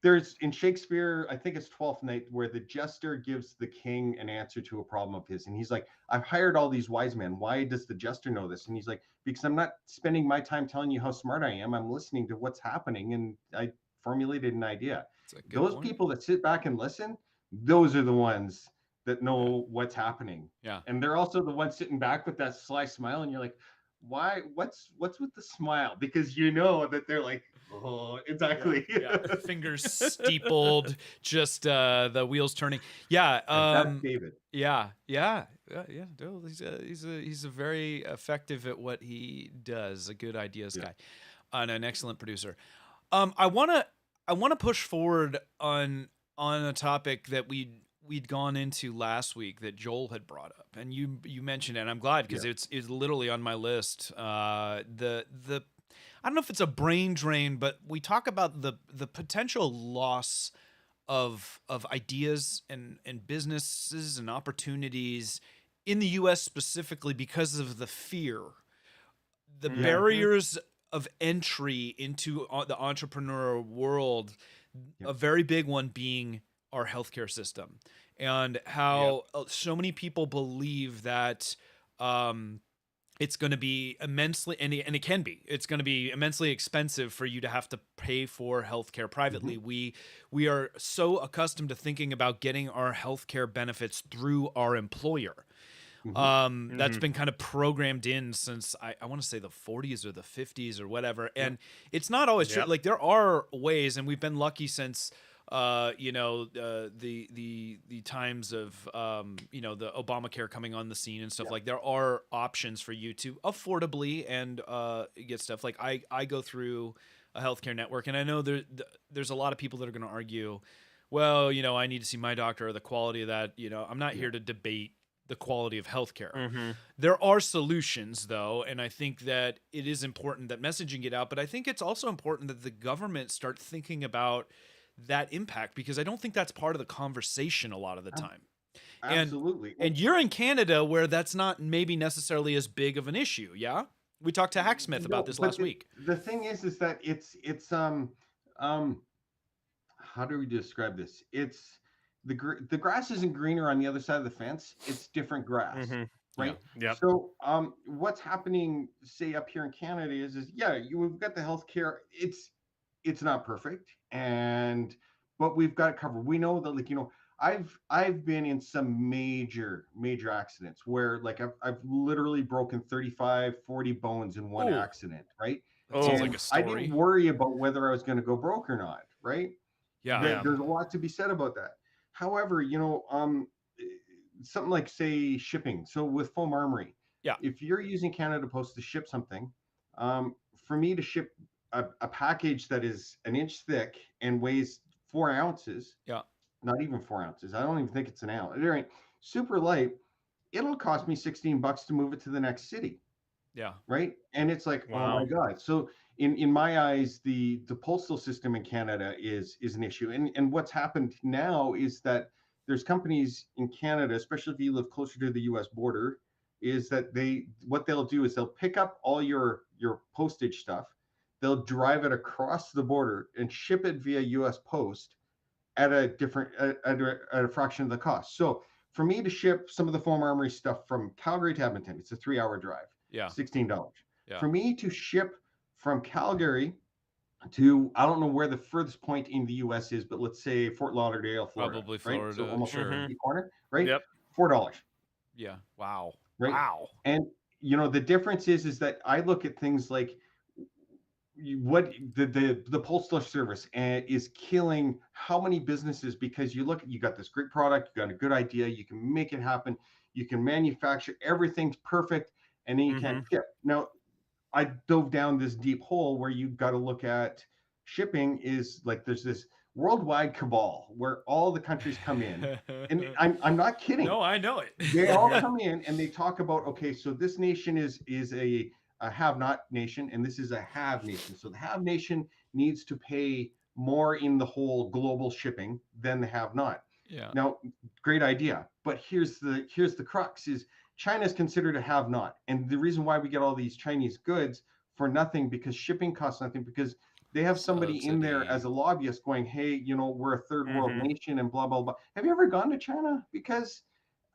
Speaker 3: there's in Shakespeare, I think it's Twelfth Night, where the jester gives the king an answer to a problem of his, and he's like, "I've hired all these wise men. Why does the jester know this?" And he's like, "Because I'm not spending my time telling you how smart I am. I'm listening to what's happening, and I formulated an idea." Those people that sit back and listen, those are the ones that know what's happening.
Speaker 1: Yeah.
Speaker 3: And they're also the ones sitting back with that sly smile, and you're like, why? What's with the smile? Because that they're like, oh, exactly.
Speaker 1: Yeah. Fingers steepled, just the wheels turning. Yeah.
Speaker 3: That's David.
Speaker 1: Yeah. He's a very effective at what he does. A good ideas guy, and an excellent producer. I wanna push forward on a topic that we'd gone into last week that Joel had brought up, and you mentioned it, and I'm glad because it's literally on my list. I don't know if it's a brain drain, but we talk about the potential loss of ideas and businesses and opportunities in the US specifically because of the fear, the barriers of entry into the entrepreneurial world,
Speaker 3: Yep.
Speaker 1: a very big one being our healthcare system, and how so many people believe that it's going to be immensely, and it can be, it's going to be immensely expensive for you to have to pay for healthcare privately. We are so accustomed to thinking about getting our healthcare benefits through our employer. That's been kind of programmed in since I want to say the 40s or the 50s or whatever. And it's not always true. Like there are ways, and we've been lucky since the times of the Obamacare coming on the scene and stuff. Like there are options for you to affordably and get stuff. Like I go through a healthcare network, and I know there's a lot of people that are going to argue, well, I need to see my doctor, or the quality of that. I'm not here to debate the quality of healthcare. There are solutions, though, and I think that it is important that messaging get out, but I think it's also important that the government start thinking about that impact, because I don't think that's part of the conversation a lot of the time.
Speaker 3: Absolutely.
Speaker 1: And you're in Canada, where that's not maybe necessarily as big of an issue. Yeah, we talked to Hacksmith about this last week.
Speaker 3: The thing is that it's how do we describe this? It's the grass isn't greener on the other side of the fence. It's different grass, right?
Speaker 2: Yeah.
Speaker 3: So what's happening, say up here in Canada, is we've got the healthcare. It's not perfect, but we've got it covered. We know that, I've been in some major accidents where I've literally broken 35, 40 bones in one accident, right?
Speaker 1: That sounds like a story.
Speaker 3: I didn't worry about whether I was going to go broke or not, right? There's a lot to be said about that. However, something like, say, shipping. So with Foam Armory, if you're using Canada Post to ship something, for me to ship a package that is an inch thick and weighs 4 ounces, not even 4 ounces, I don't even think it's an ounce, super light, it'll cost me $16 to move it to the next city. Right. And it's like, oh my God. So in my eyes, the postal system in Canada is an issue. And what's happened now is that there's companies in Canada, especially if you live closer to the US border, is that what they'll do is they'll pick up all your postage stuff, they'll drive it across the border and ship it via US Post at a fraction of the cost. So for me to ship some of the Foam Armory stuff from Calgary to Edmonton, it's a 3-hour drive. $16. For me to ship from Calgary to, I don't know where the furthest point in the US is, but let's say Fort Lauderdale, Florida.
Speaker 1: Probably Florida.
Speaker 3: Right? So almost
Speaker 1: sure.
Speaker 3: the corner, right?
Speaker 2: Yep.
Speaker 3: $4.
Speaker 1: Yeah. Wow.
Speaker 3: Right.
Speaker 1: Wow.
Speaker 3: And the difference is that I look at things like what the postal service is killing how many businesses, because you got this great product, you got a good idea, you can make it happen, you can manufacture, everything's perfect, and then you can't ship. Now, I dove down this deep hole where you've got to look at shipping is like there's this worldwide cabal where all the countries come in, and I'm not kidding.
Speaker 1: No, I know it.
Speaker 3: They all come in and they talk about, okay, so this nation is a have-not nation, and this is a have nation. So the have nation needs to pay more in the whole global shipping than the have-not. Now, great idea, but here's the crux: is China is considered a have-not, and the reason why we get all these Chinese goods for nothing, because shipping costs nothing, because they have somebody in there as a lobbyist going, hey, we're a third world nation and blah blah blah. Have you ever gone to China? Because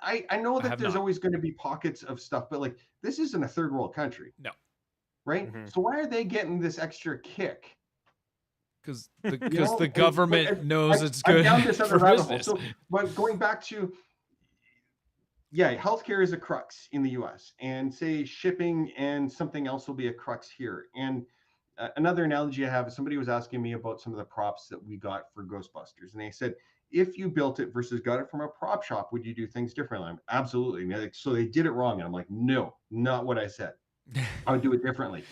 Speaker 3: I know that there's always going to be pockets of stuff, but like this isn't a third world country.
Speaker 1: No.
Speaker 3: Right? So why are they getting this extra kick?
Speaker 1: Because the government knows it's good for business.
Speaker 3: So, but going back to, healthcare is a crux in the US, and say shipping and something else will be a crux here. And another analogy I have is somebody was asking me about some of the props that we got for Ghostbusters, and they said, if you built it versus got it from a prop shop, would you do things differently? I'm absolutely. And like, so they did it wrong, and I'm like, no, not what I said. I would do it differently.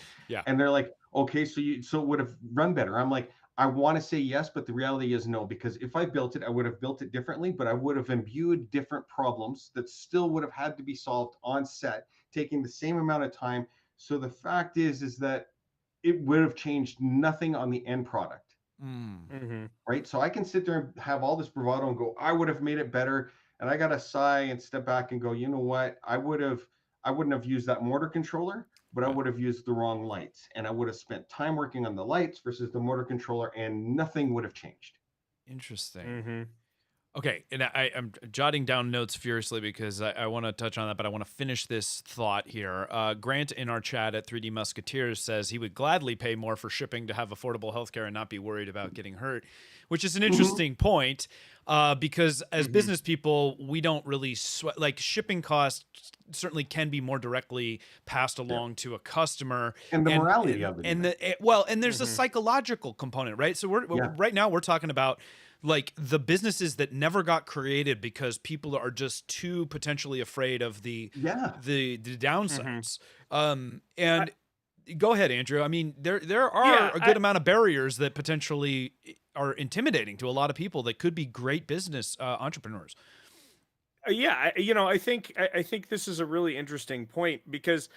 Speaker 3: And they're like, okay, so it would have run better. I'm like, I want to say yes, but the reality is no, because if I built it, I would have built it differently, but I would have imbued different problems that still would have had to be solved on set, taking the same amount of time. So the fact is that it would have changed nothing on the end product. Right? So I can sit there and have all this bravado and go, I would have made it better. And I got to sigh and step back and go, you know what? I wouldn't have used that motor controller. but I would have used the wrong lights, and I would have spent time working on the lights versus the motor controller, and nothing would have changed.
Speaker 1: Interesting.
Speaker 2: Mm-hmm.
Speaker 1: Okay, and I'm jotting down notes furiously because I want to touch on that, but I want to finish this thought here. Grant in our chat at 3D Musketeers says he would gladly pay more for shipping to have affordable healthcare and not be worried about getting hurt, which is an interesting point because as business people, we don't really sweat. Like shipping costs certainly can be more directly passed along to a customer,
Speaker 3: And the morality of it.
Speaker 1: and there's a psychological component, right? So right now we're talking about like the businesses that never got created because people are just too potentially afraid of the downsides. And go ahead, Andrew. I mean, there are a good amount of barriers that potentially are intimidating to a lot of people that could be great business entrepreneurs.
Speaker 2: I think this is a really interesting point because,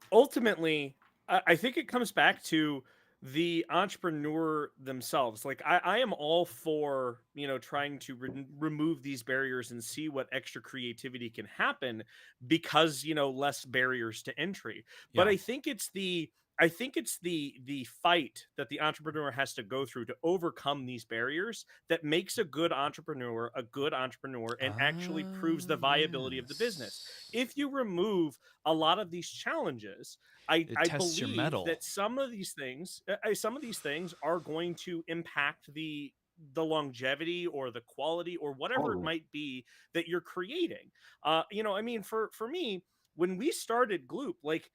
Speaker 2: ultimately, I think it comes back to the entrepreneur themselves. Like I am all for, trying to remove these barriers and see what extra creativity can happen because, less barriers to entry. But I think it's the fight that the entrepreneur has to go through to overcome these barriers that makes a good entrepreneur and actually proves the viability of the business. If you remove a lot of these challenges, I believe that some of these things are going to impact the longevity or the quality or whatever it might be that you're creating. For me, when we started Gloop, like,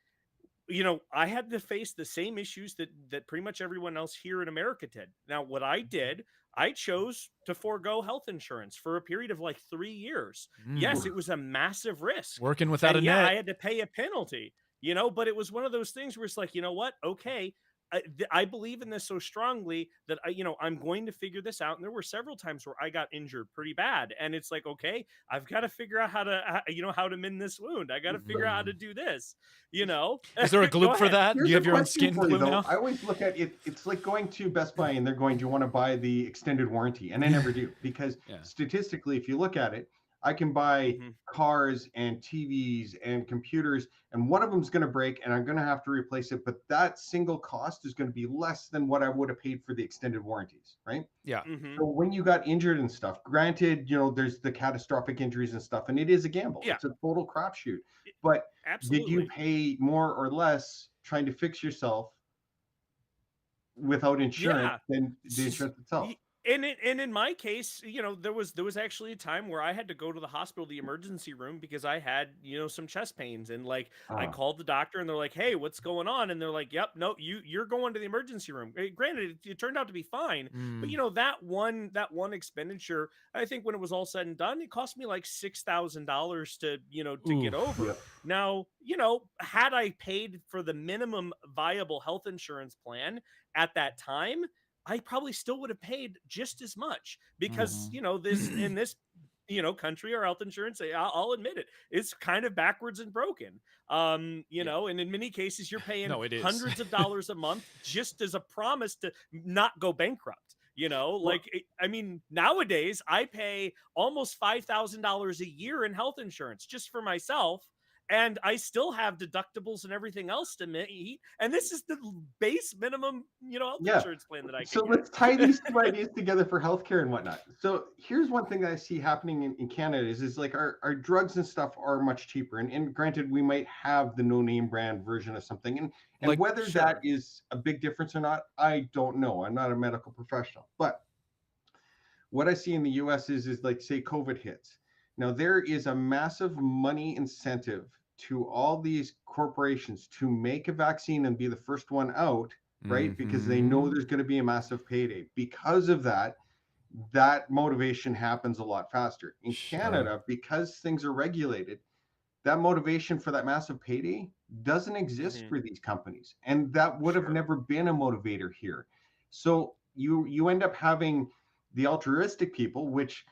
Speaker 2: I had to face the same issues that pretty much everyone else here in America did. Now, what I did, I chose to forego health insurance for a period of like 3 years. Yes, it was a massive risk.
Speaker 1: Working without a net.
Speaker 2: I had to pay a penalty, but it was one of those things where it's like, you know what? Okay. I believe in this so strongly that I'm going to figure this out. And there were several times where I got injured pretty bad, and it's like, okay, I've got to figure out how to mend this wound. I got to figure out how to do this.
Speaker 1: Is there a Gloop for that? Do you have your own skin glue now?
Speaker 3: I always look at it. It's like going to Best Buy and they're going, "Do you want to buy the extended warranty?" And I never do because statistically, if you look at it, I can buy cars and TVs and computers, and one of them is going to break and I'm going to have to replace it. But that single cost is going to be less than what I would have paid for the extended warranties, right?
Speaker 1: Yeah.
Speaker 3: So when you got injured and stuff, granted, there's the catastrophic injuries and stuff, and it is a gamble. It's a total crapshoot. But did you pay more or less trying to fix yourself without insurance than the insurance itself?
Speaker 2: And in my case, there was actually a time where I had to go to the hospital, the emergency room, because I had, some chest pains, and like I called the doctor and they're like, "Hey, what's going on?" And they're like, "Yep, no, you're going to the emergency room." Granted, it turned out to be fine, but that one expenditure, I think when it was all said and done, it cost me like $6,000 to get over. Now, had I paid for the minimum viable health insurance plan at that time, I probably still would have paid just as much because, this in this, country, our health insurance, I'll admit it, it's kind of backwards and broken. And in many cases you're paying hundreds of dollars a month just as a promise to not go bankrupt. Nowadays I pay almost $5,000 a year in health insurance just for myself. And I still have deductibles and everything else to meet. And this is the base minimum, health insurance plan that I can
Speaker 3: So
Speaker 2: get.
Speaker 3: let's tie these two ideas together for healthcare and whatnot. So here's one thing that I see happening in Canada is like our drugs and stuff are much cheaper. And granted, we might have the no-name brand version of something. And like, whether that is a big difference or not, I don't know. I'm not a medical professional. But what I see in the US is like, say, COVID hits. Now, there is a massive money incentive to all these corporations to make a vaccine and be the first one out, right? Because they know there's going to be a massive payday. Because of that motivation happens a lot faster. In Canada, because things are regulated, that motivation for that massive payday doesn't exist for these companies. And that would have never been a motivator here. So you end up having the altruistic people, which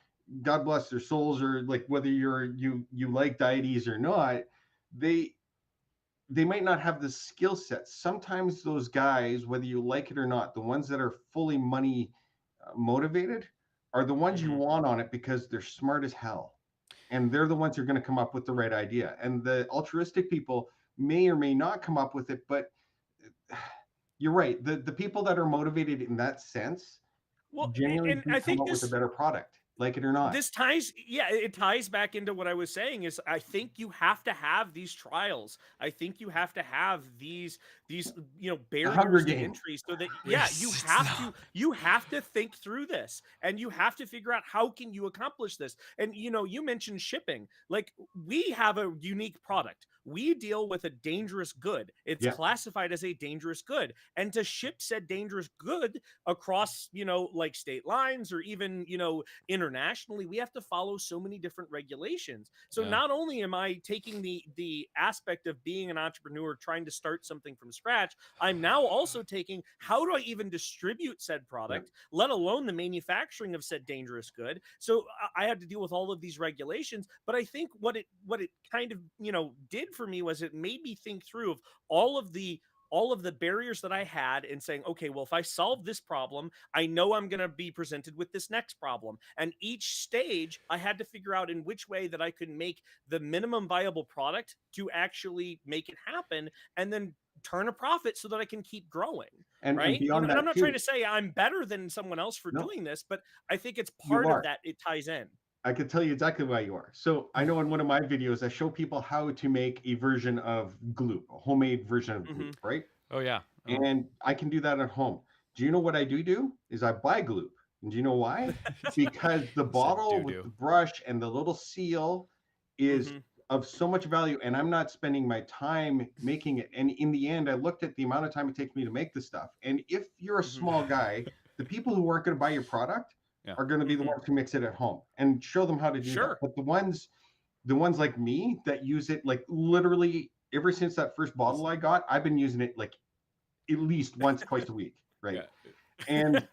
Speaker 3: God bless their souls, or like whether you like deities or not, they might not have the skill set. Sometimes those guys, whether you like it or not, the ones that are fully money motivated are the ones you want on it because they're smart as hell. And they're the ones who are going to come up with the right idea. And the altruistic people, may or may not come up with it, but you're right. The people that are motivated in that sense
Speaker 2: Well,
Speaker 3: generally
Speaker 2: and
Speaker 3: do
Speaker 2: I
Speaker 3: come
Speaker 2: think
Speaker 3: up with a better product, like it or not.
Speaker 2: this ties, yeah, it ties back into what I was saying. Is I think you have to have these trials. I think you have to have these
Speaker 3: The Hunger
Speaker 2: barriers to
Speaker 3: Game.
Speaker 2: entry, so that
Speaker 1: Yes, it's not.
Speaker 2: you have to think through this, and you have to figure out how can you accomplish this. And you mentioned shipping. Like, we have a unique product. We deal with a dangerous good. It's
Speaker 3: Yeah.
Speaker 2: classified as a dangerous good, and to ship said dangerous good across like state lines, or even internationally, we have to follow so many different regulations. So
Speaker 1: Yeah.
Speaker 2: not only am I taking the aspect of being an entrepreneur, trying to start something from scratch, I'm now also taking, how do I even distribute said product, let alone the manufacturing of said dangerous good. So I had to deal with all of these regulations. But I think what it kind of did for me was it made me think through of all of the barriers that I had, and saying, okay, well, if I solve this problem, I know I'm going to be presented with this next problem. And each stage, I had to figure out in which way that I could make the minimum viable product to actually make it happen, and then turn a profit so that I can keep growing.
Speaker 3: And
Speaker 2: Right.
Speaker 3: beyond
Speaker 2: And I'm
Speaker 3: that
Speaker 2: not
Speaker 3: too.
Speaker 2: trying to say I'm better than someone else for
Speaker 3: No,
Speaker 2: doing this, but I think it's
Speaker 3: you
Speaker 2: part of
Speaker 3: are.
Speaker 2: that. It ties in.
Speaker 3: I can tell you exactly why you are. So I know in one of my videos, I show people how to make a version of Gloop, a homemade version of Gloop, right?
Speaker 1: Oh yeah. Oh.
Speaker 3: And I can do that at home. Do you know what I do? Is I buy Gloop. And do you know why? Because the bottle with the brush and the little seal is of so much value, and I'm not spending my time making it. And in the end, I looked at the amount of time it takes me to make this stuff. And if you're a small guy, the people who aren't going to buy your product are going to be the ones who mix it at home, and show them how to do that. But the ones like me that use it, like literally ever since that first bottle I got, I've been using it like at least once, twice a week, right? And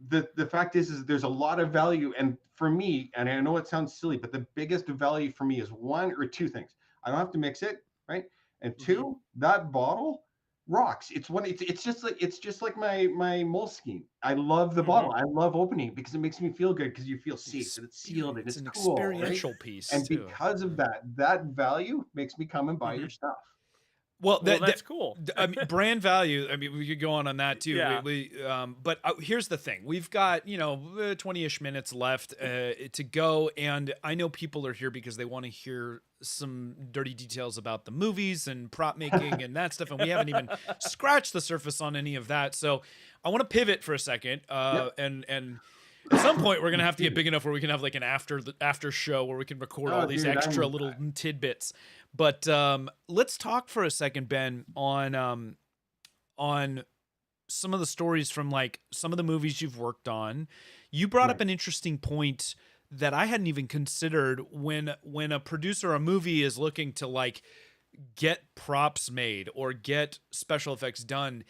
Speaker 3: the fact is there's a lot of value. And for me, and I know it sounds silly, but the biggest value for me is one or two things. I don't have to mix it, right? And two, that bottle rocks. It's just like my Moleskine. I love the bottle. I love opening it because it makes me feel good, because you feel safe and it's sealed and it's
Speaker 1: an
Speaker 3: cool,
Speaker 1: experiential
Speaker 3: right?
Speaker 1: piece.
Speaker 3: And
Speaker 1: too.
Speaker 3: because of that value makes me come and buy your stuff.
Speaker 1: Well,
Speaker 2: that's cool.
Speaker 1: I mean, brand value. I mean, we could go on that too.
Speaker 2: Yeah.
Speaker 1: But here's the thing: we've got 20-ish minutes left to go, and I know people are here because they want to hear some dirty details about the movies and prop making and that stuff, and we haven't even scratched the surface on any of that. So I want to pivot for a second, and at some point we're gonna have to get big enough where we can have like an after show where we can record all these extra little tidbits. But let's talk for a second, Ben, on some of the stories from like some of the movies you've worked on. You brought up an interesting point that I hadn't even considered. When a producer or a movie is looking to like get props made or get special effects done,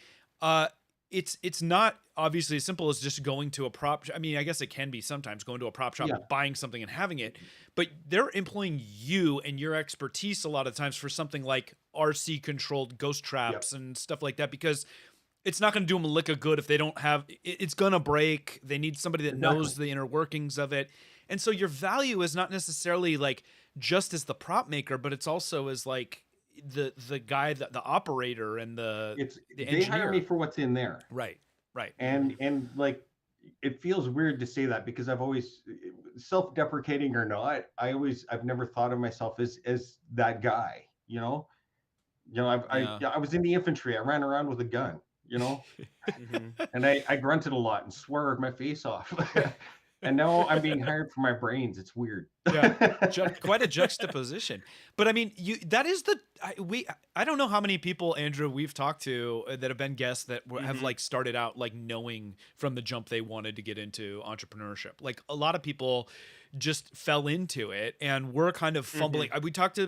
Speaker 1: it's not obviously as simple as just going to a prop. I mean, I guess it can be sometimes going to a prop shop and buying something and having it, but they're employing you and your expertise a lot of times for something like RC controlled ghost traps and stuff like that, because it's not going to do them a lick of good if they don't have, it's going to break. They need somebody that knows the inner workings of it. And so your value is not necessarily like just as the prop maker, but it's also as like the guy, the operator and the engineer.
Speaker 3: They hire me for what's in there.
Speaker 1: Right.
Speaker 3: And like, it feels weird to say that because I've always, self-deprecating or not, I've never thought of myself as that guy, I was in the infantry. I ran around with a gun, and I grunted a lot and swore my face off. And now I'm being hired for my brains. It's weird.
Speaker 1: Quite a juxtaposition. But I mean, I don't know how many people, Andrew, we've talked to that have been guests that have like started out like knowing from the jump they wanted to get into entrepreneurship. Like a lot of people just fell into it and we're kind of fumbling. We talked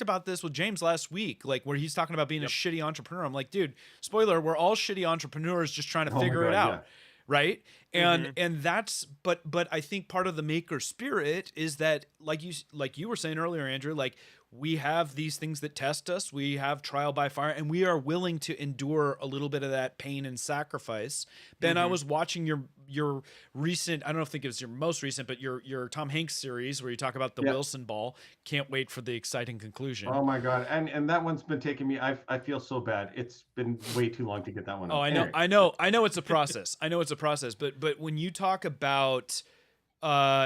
Speaker 1: about this with James last week, like where he's talking about being a shitty entrepreneur. I'm like, dude, spoiler, we're all shitty entrepreneurs just trying to figure it out. Right. And that's, but I think part of the maker spirit is that like you were saying earlier, Andrew, like we have these things that test us. We have trial by fire, and we are willing to endure a little bit of that pain and sacrifice. Ben, I was watching your recent, I don't think it was your most recent, but your Tom Hanks series where you talk about the Wilson ball. Can't wait for the exciting conclusion.
Speaker 3: Oh my God. And that one's been taking me, I feel so bad. It's been way too long to get that one.
Speaker 1: Oh,
Speaker 3: out.
Speaker 1: I know,
Speaker 3: Anyway.
Speaker 1: I know it's a process. I know it's a process, but when you talk about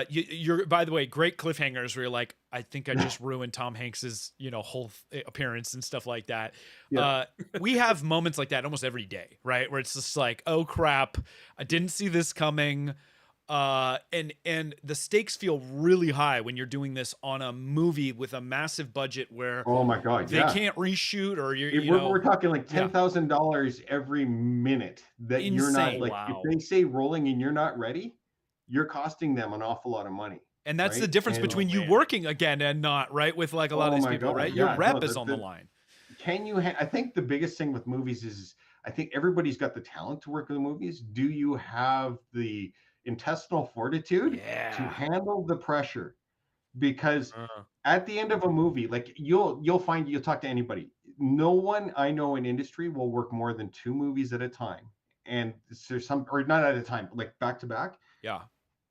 Speaker 1: you're, by the way, great cliffhangers where you're like, I think I just ruined Tom Hanks's, whole appearance and stuff like that.
Speaker 3: Yeah.
Speaker 1: We have moments like that almost every day, right? Where it's just like, oh crap, I didn't see this coming. And the stakes feel really high when you're doing this on a movie with a massive budget where
Speaker 3: Oh my God,
Speaker 1: they can't reshoot, or
Speaker 3: we're talking like $10,000 every minute that you're not like, if they say rolling and you're not ready, you're costing them an awful lot of money.
Speaker 1: And that's
Speaker 3: right?
Speaker 1: the difference between you working again and not, right? With like a lot of these people, right? Your rep is on the line.
Speaker 3: Can you, I think the biggest thing with movies is, I think everybody's got the talent to work with the movies. Do you have the intestinal fortitude to handle the pressure? Because at the end of a movie, like you'll talk to anybody. No one I know in industry will work more than 2 movies at a time. And there's some, or not at a time, but like back to back.
Speaker 1: Yeah.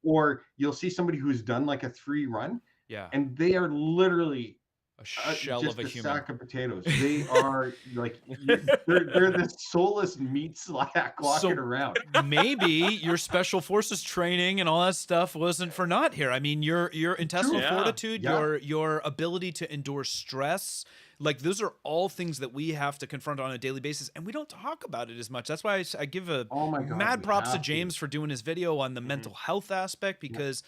Speaker 3: Or you'll see somebody who's done like a 3 run.
Speaker 1: Yeah.
Speaker 3: And they are literally
Speaker 1: a shell
Speaker 3: just
Speaker 1: of a human
Speaker 3: sack of potatoes. They are like, they're the soulless meat sack walking around.
Speaker 1: Maybe your special forces training and all that stuff wasn't for naught here. I mean, your intestinal fortitude, your ability to endure stress, like those are all things that we have to confront on a daily basis, and we don't talk about it as much. That's why I give a mad props to James for doing his video on the mental health aspect, because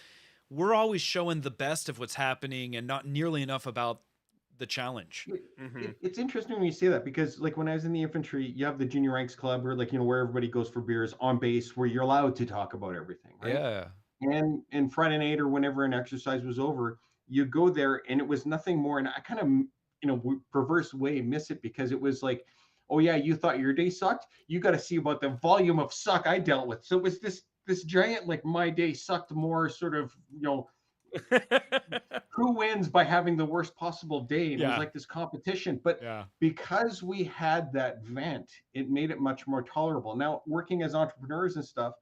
Speaker 1: we're always showing the best of what's happening and not nearly enough about the challenge.
Speaker 3: It's interesting when you say that, because like when I was in the infantry, you have the junior ranks club, or like, where everybody goes for beers on base, where you're allowed to talk about everything, right?
Speaker 1: Yeah.
Speaker 3: And Friday night or whenever an exercise was over, you go there and it was nothing more. And I kind of, perverse way miss it, because it was like, oh yeah, you thought your day sucked? You got to see about the volume of suck I dealt with. So it was this giant, like, my day sucked more sort of, who wins by having the worst possible day. And it was like this competition. But because we had that vent, it made it much more tolerable. Now, working as entrepreneurs and stuff,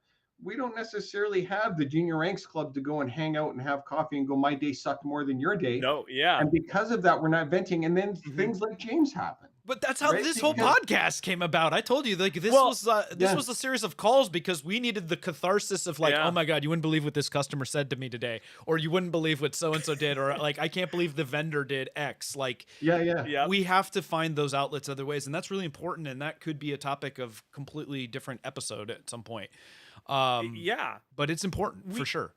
Speaker 3: we don't necessarily have the junior ranks club to go and hang out and have coffee and go, my day sucked more than your day.
Speaker 2: No, yeah.
Speaker 3: And because of that, we're not venting. And then things like James happen.
Speaker 1: But that's how this whole podcast came about. I told you, like, this was a series of calls because we needed the catharsis of like, oh my God, you wouldn't believe what this customer said to me today, or you wouldn't believe what so-and-so did, or like, I can't believe the vendor did X. Like, we have to find those outlets other ways. And that's really important. And that could be a topic of completely different episode at some point. But it's important for sure.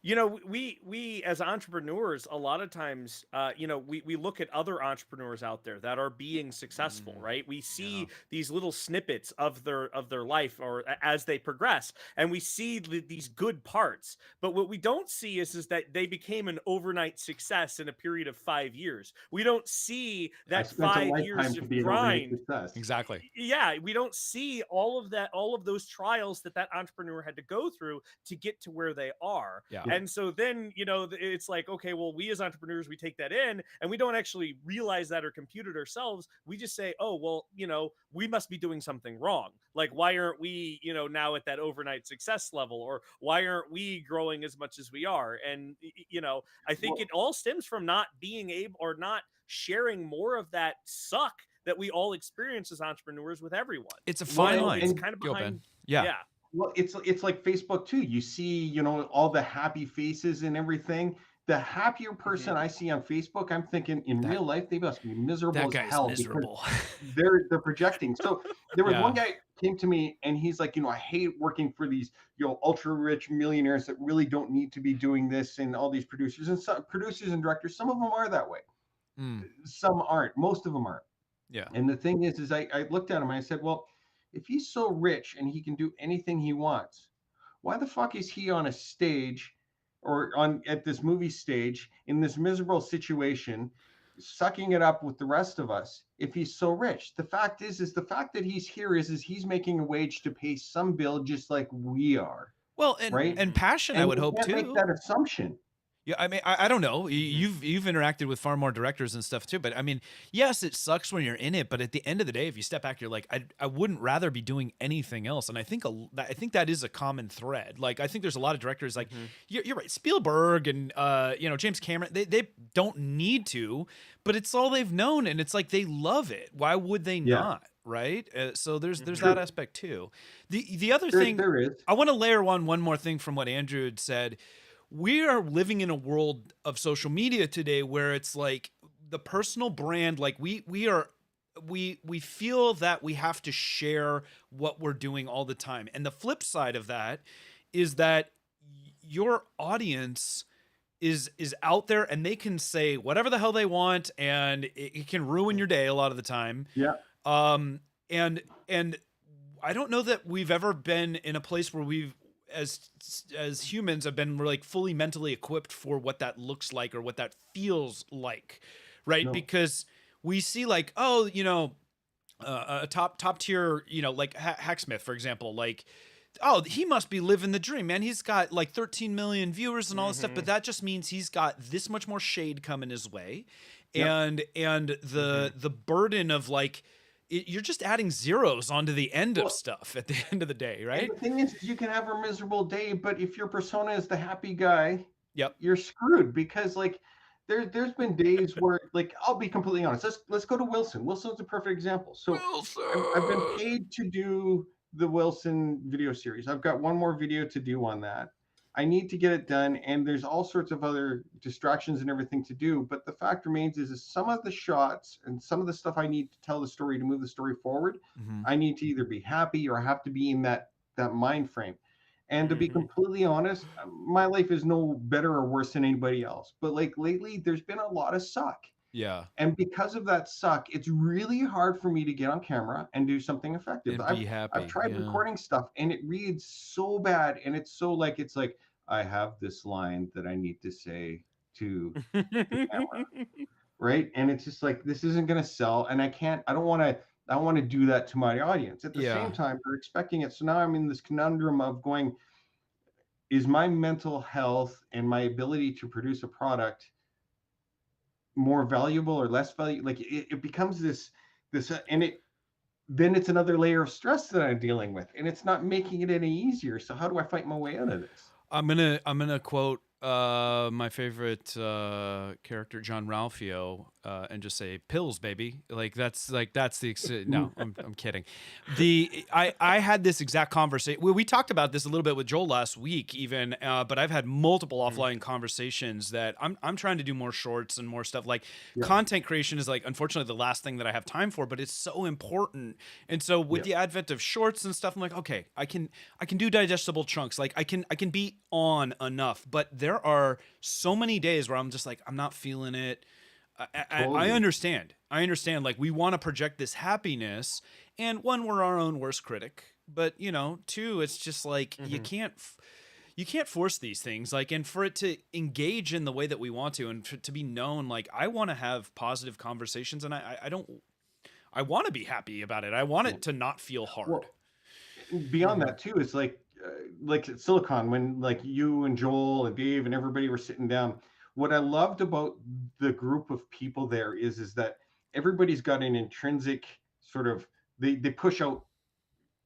Speaker 2: We as entrepreneurs, a lot of times, we look at other entrepreneurs out there that are being successful, right? We see these little snippets of their life, or as they progress, and we see these good parts. But what we don't see is that they became an overnight success in a period of 5 years. We don't see that 5 years of grind.
Speaker 1: Exactly.
Speaker 2: Yeah, we don't see all of those trials that entrepreneur had to go through to get to where they are.
Speaker 1: Yeah.
Speaker 2: And so then, it's like, okay, well, we as entrepreneurs, we take that in and we don't actually realize that or compute it ourselves. We just say, oh, well, we must be doing something wrong. Like, why aren't we, now at that overnight success level, or why aren't we growing as much as we are? And, I think it all stems from not being able, or not sharing more of that suck that we all experience as entrepreneurs with everyone.
Speaker 1: It's a fine line.
Speaker 2: It's kind of behind.
Speaker 1: Yeah.
Speaker 3: Well, it's like Facebook too. You see, all the happy faces and everything. The happier person I see on Facebook, I'm thinking in real life, they must be miserable as hell.
Speaker 1: Miserable.
Speaker 3: They're projecting. So there was one guy came to me and he's like, I hate working for these, ultra rich millionaires that really don't need to be doing this, and all these producers and directors. Some of them are that way. Some aren't. Most of them aren't.
Speaker 1: Yeah.
Speaker 3: And the thing is I looked at him and I said, well, if he's so rich and he can do anything he wants, why the fuck is he on a stage, or at this movie stage, in this miserable situation, sucking it up with the rest of us, if he's so rich? The fact is the fact that he's here is he's making a wage to pay some bill just like we are.
Speaker 1: Well, and passion, I would hope too.
Speaker 3: Make that assumption.
Speaker 1: Yeah, I mean, I don't know. You've interacted with far more directors and stuff too, but I mean, yes, it sucks when you're in it, but at the end of the day, if you step back, you're like, I wouldn't rather be doing anything else. And I think I think that is a common thread. Like, I think there's a lot of directors like you're right, Spielberg and James Cameron. They don't need to, but it's all they've known, and it's like they love it. Why would they
Speaker 3: Yeah.
Speaker 1: not? Right? So there's
Speaker 3: True.
Speaker 1: that aspect too. The other thing
Speaker 3: There is.
Speaker 1: I want to layer on one more thing from what Andrew had said. We are living in a world of social media today where it's like the personal brand, like we feel that we have to share what we're doing all the time. And the flip side of that is that your audience is out there and they can say whatever the hell they want, and it can ruin your day a lot of the time.
Speaker 3: Yeah.
Speaker 1: And I don't know that we've ever been in a place where we've as humans have been like fully mentally equipped for what that looks like or what that feels like, right?
Speaker 3: No.
Speaker 1: Because we see like, oh, a top tier, like Hacksmith, for example, like, oh, he must be living the dream, man. He's got like 13 million viewers and all this stuff, but that just means he's got this much more shade coming his way.
Speaker 3: Yep.
Speaker 1: And the burden of like, you're just adding zeros onto the end of stuff at the end of the day, right?
Speaker 3: And the thing is, you can have a miserable day, but if your persona is the happy guy,
Speaker 1: Yep,
Speaker 3: you're screwed, because like there's been days where, like, I'll be completely honest. Let's go to Wilson. Wilson's a perfect example. So I've been paid to do the Wilson video series. I've got one more video to do on that. I need to get it done, and there's all sorts of other distractions and everything to do. But the fact remains is some of the shots and some of the stuff I need to tell the story to move the story forward, I need to either be happy or I have to be in that mind frame. And to be completely honest, my life is no better or worse than anybody else. But like lately, there's been a lot of suck.
Speaker 1: yeah,
Speaker 3: And because of that suck, it's really hard for me to get on camera and do something effective.
Speaker 1: and be happy.
Speaker 3: I've tried recording stuff and it reads so bad. And it's like, I have this line that I need to say to the camera. Right. And it's just like, this isn't going to sell. And I don't want to do that to my audience. At the same time, they're expecting it. So now I'm in this conundrum of going, is my mental health and my ability to produce a product more valuable or less valuable? Like it becomes this, and then it's another layer of stress that I'm dealing with, and it's not making it any easier. So how do I fight my way out of this?
Speaker 1: I'm gonna quote my favorite character, John Ralphio, and just say pills, baby. That's the no, I'm kidding. I had this exact conversation. We talked about this a little bit with Joel last week, even. But I've had multiple offline conversations that I'm trying to do more shorts and more stuff. Like content creation is like, unfortunately, the last thing that I have time for, but it's so important. And so with the advent of shorts and stuff, I'm like, okay, I can do digestible chunks. Like I can be on enough, but there are so many days where I'm just like, I'm not feeling it. I understand. Like we want to project this happiness, and one, we're our own worst critic, but two, it's just like you can't force these things. Like, and for it to engage in the way that we want to, and to be known, like I want to have positive conversations, and I want to be happy about it. I want it to not feel hard.
Speaker 3: Well, beyond that too, it's like Silicon, when like you and Joel and Dave and everybody were sitting down, what I loved about the group of people there is that everybody's got an intrinsic sort of, they push out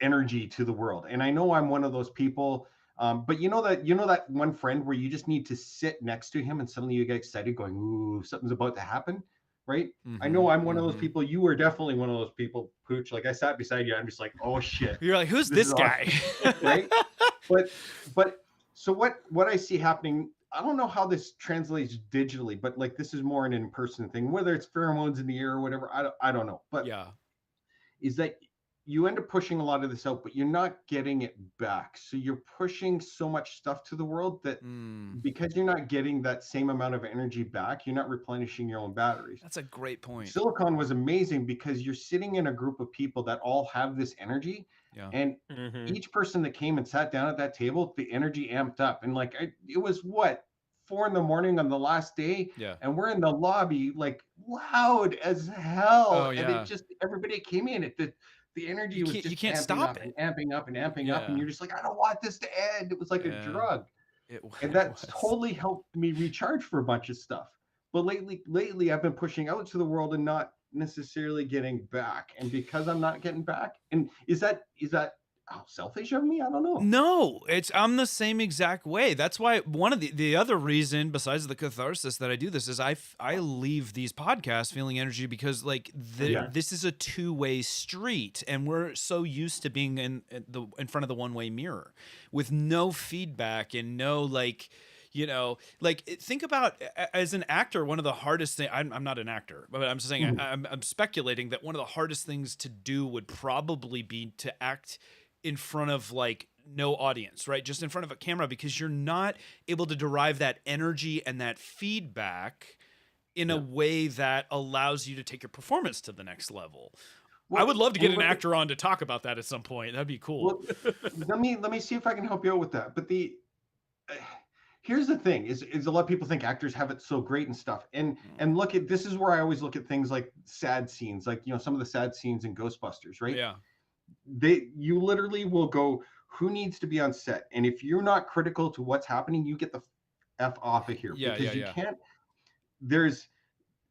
Speaker 3: energy to the world. And I know I'm one of those people, but that one friend where you just need to sit next to him and suddenly you get excited going, ooh, something's about to happen. Right. I know I'm one of those people. You were definitely one of those people, Pooch. Like I sat beside you, I'm just like, oh shit.
Speaker 1: You're like, who's this guy?
Speaker 3: Awesome. Right. But so what I see happening, I don't know how this translates digitally, but like this is more an in-person thing, whether it's pheromones in the air or whatever. I don't know. But is that you end up pushing a lot of this out, but you're not getting it back. So you're pushing so much stuff to the world that because you're not getting that same amount of energy back, you're not replenishing your own batteries.
Speaker 1: That's a great point.
Speaker 3: Silicon was amazing because you're sitting in a group of people that all have this energy. And each person that came and sat down at that table, the energy amped up. And like, it was 4 a.m. on the last day, and we're in the lobby like loud as hell. And it just, everybody came in, the energy was just
Speaker 1: you can't
Speaker 3: amping
Speaker 1: stop
Speaker 3: up
Speaker 1: it.
Speaker 3: and amping up and amping up, and you're just like, I don't want this to end. It was like a drug. And that's totally helped me recharge for a bunch of stuff. But lately I've been pushing out to the world and not necessarily getting back. And because I'm not getting back, and is that selfish of me? I don't know.
Speaker 1: No, I'm the same exact way. That's why one of the other reason besides the catharsis that I do this is I leave these podcasts feeling energy because like this is a two-way street, and we're so used to being in front of the one-way mirror with no feedback and no like, you know, like think about as an actor, one of the hardest things, I'm not an actor, but I'm just saying, I'm speculating that one of the hardest things to do would probably be to act in front of like no audience, right? Just in front of a camera, because you're not able to derive that energy and that feedback in a way that allows you to take your performance to the next level. Well, I would love to get an actor on to talk about that at some point. That'd be cool.
Speaker 3: Well, let me see if I can help you out with that. But here's the thing is a lot of people think actors have it so great and stuff. And look at, this is where I always look at things like sad scenes, like, you know, some of the sad scenes in Ghostbusters, right?
Speaker 1: Yeah.
Speaker 3: You literally will go, who needs to be on set? And if you're not critical to what's happening, you get the F off of here. Because you can't,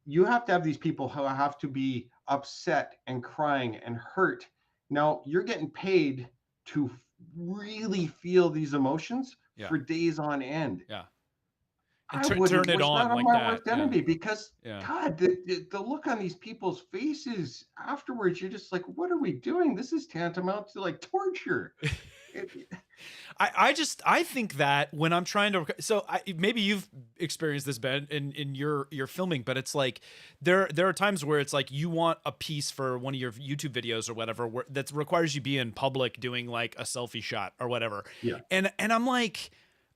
Speaker 3: you have to have these people who have to be upset and crying and hurt. Now you're getting paid to really feel these emotions for days on end.
Speaker 1: Yeah.
Speaker 3: And turn it on like that. Enemy, because God, the look on these people's faces afterwards, you're just like, what are we doing? This is tantamount to like torture.
Speaker 1: I think that when I'm trying to, maybe you've experienced this, Ben, in your filming, but it's like there are times where it's like you want a piece for one of your YouTube videos or whatever that requires you be in public doing like a selfie shot or whatever.
Speaker 3: Yeah.
Speaker 1: And I'm like,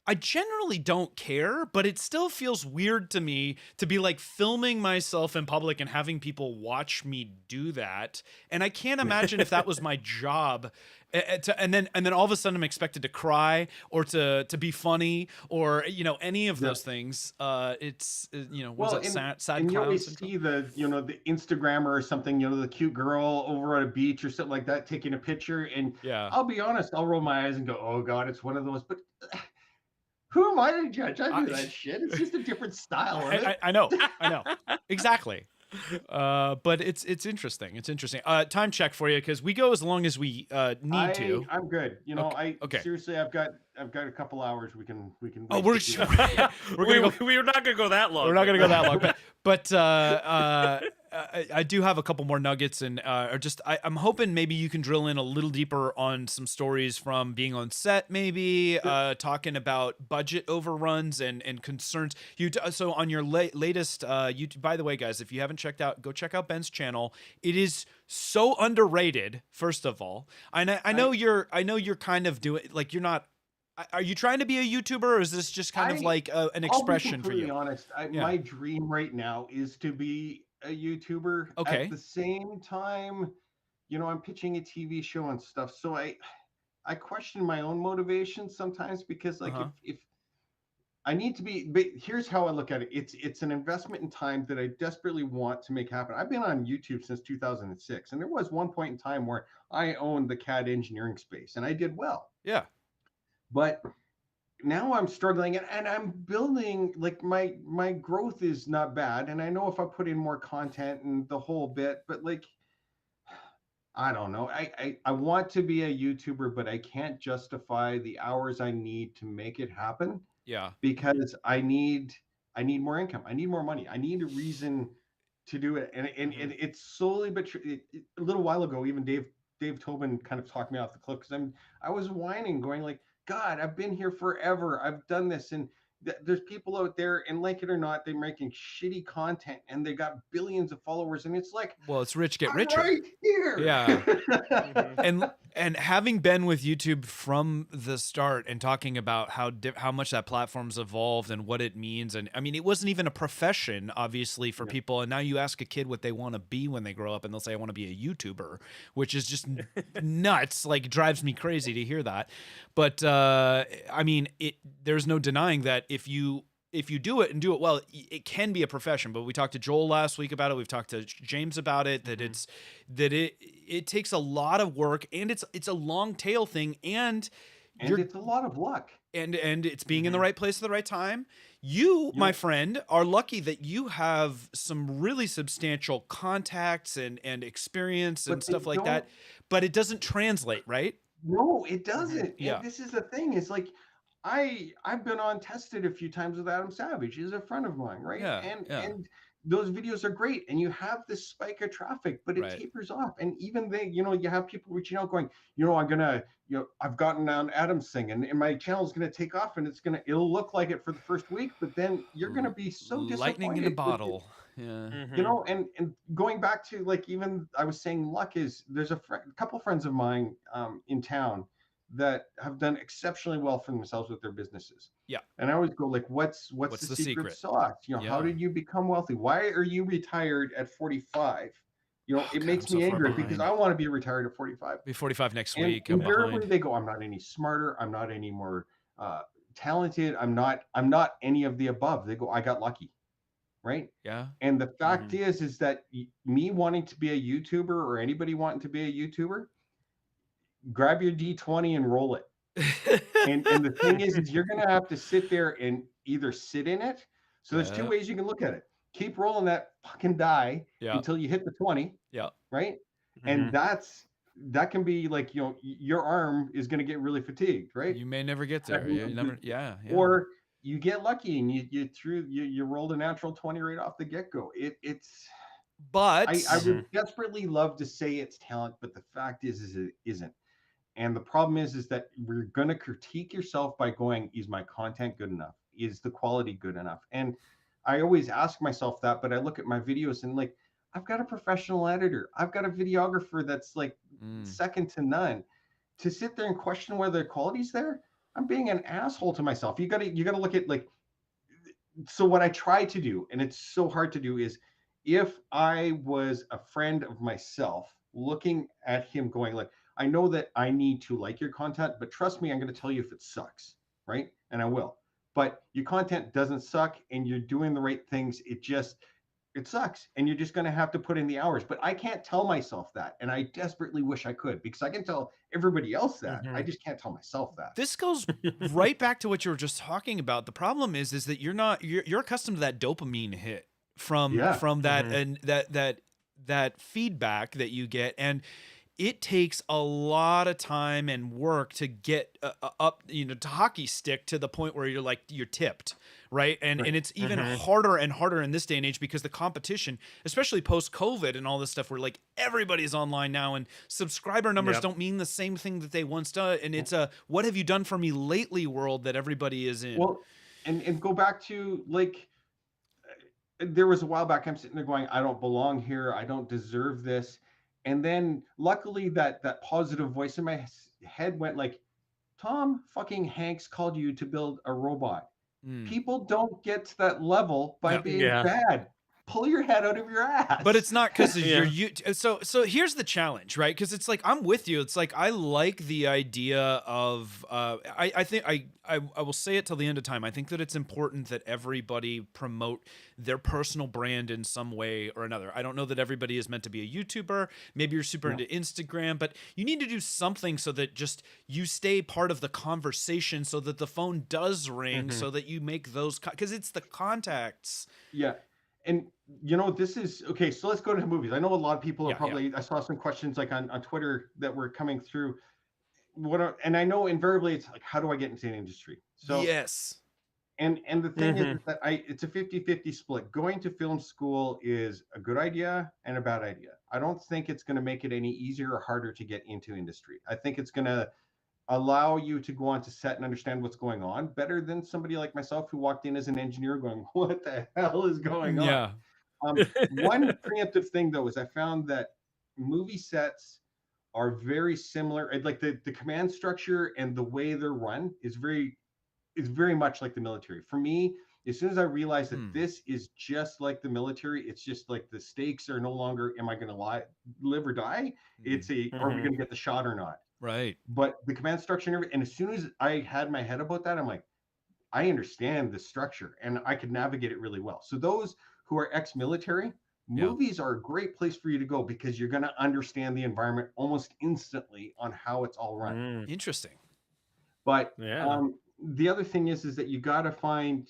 Speaker 1: I generally don't care, but it still feels weird to me to be like filming myself in public and having people watch me do that. And I can't imagine if that was my job. And then all of a sudden I'm expected to cry or to be funny or, you know, any of those things. It's, you know, sad
Speaker 3: and you always see the Instagrammer or something, you know, the cute girl over at a beach or something like that taking a picture. And I'll be honest, I'll roll my eyes and go, oh God, it's one of those. But who am I to judge? I do that shit. It's just a different style.
Speaker 1: I know. Exactly. But it's interesting. It's interesting. Time check for you, because we go as long as we need to.
Speaker 3: I'm good. You know, seriously, I've got a couple hours. We can.
Speaker 1: Oh, we're
Speaker 2: not gonna go that long.
Speaker 1: We're not gonna go that long. But I do have a couple more nuggets, and I'm hoping maybe you can drill in a little deeper on some stories from being on set, maybe talking about budget overruns and concerns. So on your latest YouTube, by the way, guys, if you haven't go check out Ben's channel. It is so underrated. First of all, I know you're kind of doing, like, you're not. Are you trying to be a YouTuber, or is this just kind of like an expression for you?
Speaker 3: I'll be completely honest. My dream right now is to be a YouTuber.
Speaker 1: Okay.
Speaker 3: At the same time, you know, I'm pitching a TV show and stuff. So I question my own motivation sometimes, because like if I need to be, but here's how I look at it. It's an investment in time that I desperately want to make happen. I've been on YouTube since 2006, and there was one point in time where I owned the CAD engineering space and I did well.
Speaker 1: Yeah.
Speaker 3: But now I'm struggling, and I'm building, like, my growth is not bad. And I know if I put in more content and the whole bit, but like, I don't know. I want to be a YouTuber, but I can't justify the hours I need to make it happen.
Speaker 1: Yeah.
Speaker 3: Because I need more income. I need more money. I need a reason to do it. And it's slowly, but a little while ago, even Dave Tobin kind of talked me off the cliff, because I was whining, going like, God, I've been here forever. I've done this. And there's people out there, and like it or not, they're making shitty content and they got billions of followers. And it's like,
Speaker 1: well, it's rich get richer.
Speaker 3: Right here.
Speaker 1: Yeah. And having been with YouTube from the start and talking about how much that platform's evolved and what it means. And I mean, it wasn't even a profession, obviously, for people. And now you ask a kid what they want to be when they grow up, and they'll say, I want to be a YouTuber, which is just nuts. Like, drives me crazy to hear that. But I mean, there's no denying that if you do it and do it well, it can be a profession. But we talked to Joel last week about it. We've talked to James about it, that it takes a lot of work, and it's a long tail thing. And
Speaker 3: and it's a lot of luck.
Speaker 1: And it's being in the right place at the right time. You, my friend, are lucky that you have some really substantial contacts and experience and stuff like that, but it doesn't translate, right?
Speaker 3: No, it doesn't.
Speaker 1: Yeah.
Speaker 3: And this is the thing. It's like I've been on Tested a few times with Adam Savage. He's a friend of mine, right?
Speaker 1: Yeah,
Speaker 3: And those videos are great, and you have this spike of traffic, but it tapers off. And even they, you have people reaching out going, I'm gonna, I've gotten on Adam's thing, and my channel's gonna take off, and it'll look like it for the first week, but then you're gonna be so disappointed.
Speaker 1: Lightning in a bottle. Yeah.
Speaker 3: And going back to, like, even I was saying, luck is, there's a couple friends of mine in town that have done exceptionally well for themselves with their businesses.
Speaker 1: Yeah.
Speaker 3: And I always go, like, what's the secret sauce? How did you become wealthy? Why are you retired at 45? It makes me angry because I want to be retired at 45.
Speaker 1: Be 45 next
Speaker 3: and
Speaker 1: week.
Speaker 3: Invariably they go, I'm not any smarter. I'm not any more talented. I'm not any of the above. They go, I got lucky. Right.
Speaker 1: Yeah.
Speaker 3: And the fact is that me wanting to be a YouTuber, or anybody wanting to be a YouTuber, grab your D20 and roll it. and the thing is you're going to have to sit there and either sit in it. So there's two ways you can look at it. Keep rolling that fucking die until you hit the 20.
Speaker 1: Yeah.
Speaker 3: Right. And that can be like, your arm is going to get really fatigued. Right.
Speaker 1: You may never get there.
Speaker 3: Or you get lucky and you rolled a natural 20 right off the get-go.
Speaker 1: But
Speaker 3: I would desperately love to say it's talent, but the fact is it isn't. And the problem is that we're going to critique yourself by going, is my content good enough? Is the quality good enough? And I always ask myself that, but I look at my videos and, like, I've got a professional editor. I've got a videographer that's like second to none. To sit there and question whether the quality's there, I'm being an asshole to myself. You gotta look at, like, so what I try to do, and it's so hard to do, is if I was a friend of myself looking at him going, like, I know that I need to like your content, but trust me, I'm going to tell you if it sucks, right? And I will. But your content doesn't suck and you're doing the right things. It sucks. And you're just going to have to put in the hours. But I can't tell myself that. And I desperately wish I could, because I can tell everybody else that. I just can't tell myself that.
Speaker 1: This goes right back to what you were just talking about. The problem is that you're accustomed to that dopamine hit from that and that feedback that you get. And it takes a lot of time and work to get up, to hockey stick to the point where you're tipped, right? And it's even harder and harder in this day and age, because the competition, especially post-COVID and all this stuff, where, like, everybody's online now and subscriber numbers don't mean the same thing that they once did. And it's a what have you done for me lately world that everybody is in.
Speaker 3: Well, and go back to, like, there was a while back I'm sitting there going, I don't belong here. I don't deserve this. And then luckily that positive voice in my head went, like, Tom fucking Hanks called you to build a robot. People don't get to that level by being bad. Pull your head out of your ass.
Speaker 1: But it's not because of your so here's the challenge, right? Because it's like, I'm with you. It's like, I like the idea of I think I will say it till the end of time. I think that it's important that everybody promote their personal brand in some way or another. I don't know that everybody is meant to be a YouTuber. Maybe you're super into Instagram, but you need to do something so that just you stay part of the conversation, so that the phone does ring, so that you make those, because it's the contacts.
Speaker 3: Yeah. And this is okay. So let's go to movies. I know a lot of people are probably. I saw some questions, like, on Twitter that were coming through. And I know invariably it's like, how do I get into the industry? So
Speaker 1: yes.
Speaker 3: And the thing is that it's a 50-50 split. Going to film school is a good idea and a bad idea. I don't think it's going to make it any easier or harder to get into industry. I think it's going to allow you to go on to set and understand what's going on better than somebody like myself who walked in as an engineer going, what the hell is going on?
Speaker 1: Yeah.
Speaker 3: One preemptive thing, though, is I found that movie sets are very similar. Like, the command structure and the way they're run is very much like the military. For me, as soon as I realized that this is just like the military, it's just like the stakes are no longer, am I going to live or die? It's are we going to get the shot or not?
Speaker 1: Right.
Speaker 3: But the command structure, and as soon as I had my head about that, I'm like, I understand the structure and I could navigate it really well. So those who are ex-military, movies are a great place for you to go, because you're going to understand the environment almost instantly on how it's all run.
Speaker 1: Interesting.
Speaker 3: But
Speaker 2: Yeah.
Speaker 3: the other thing is that you got to find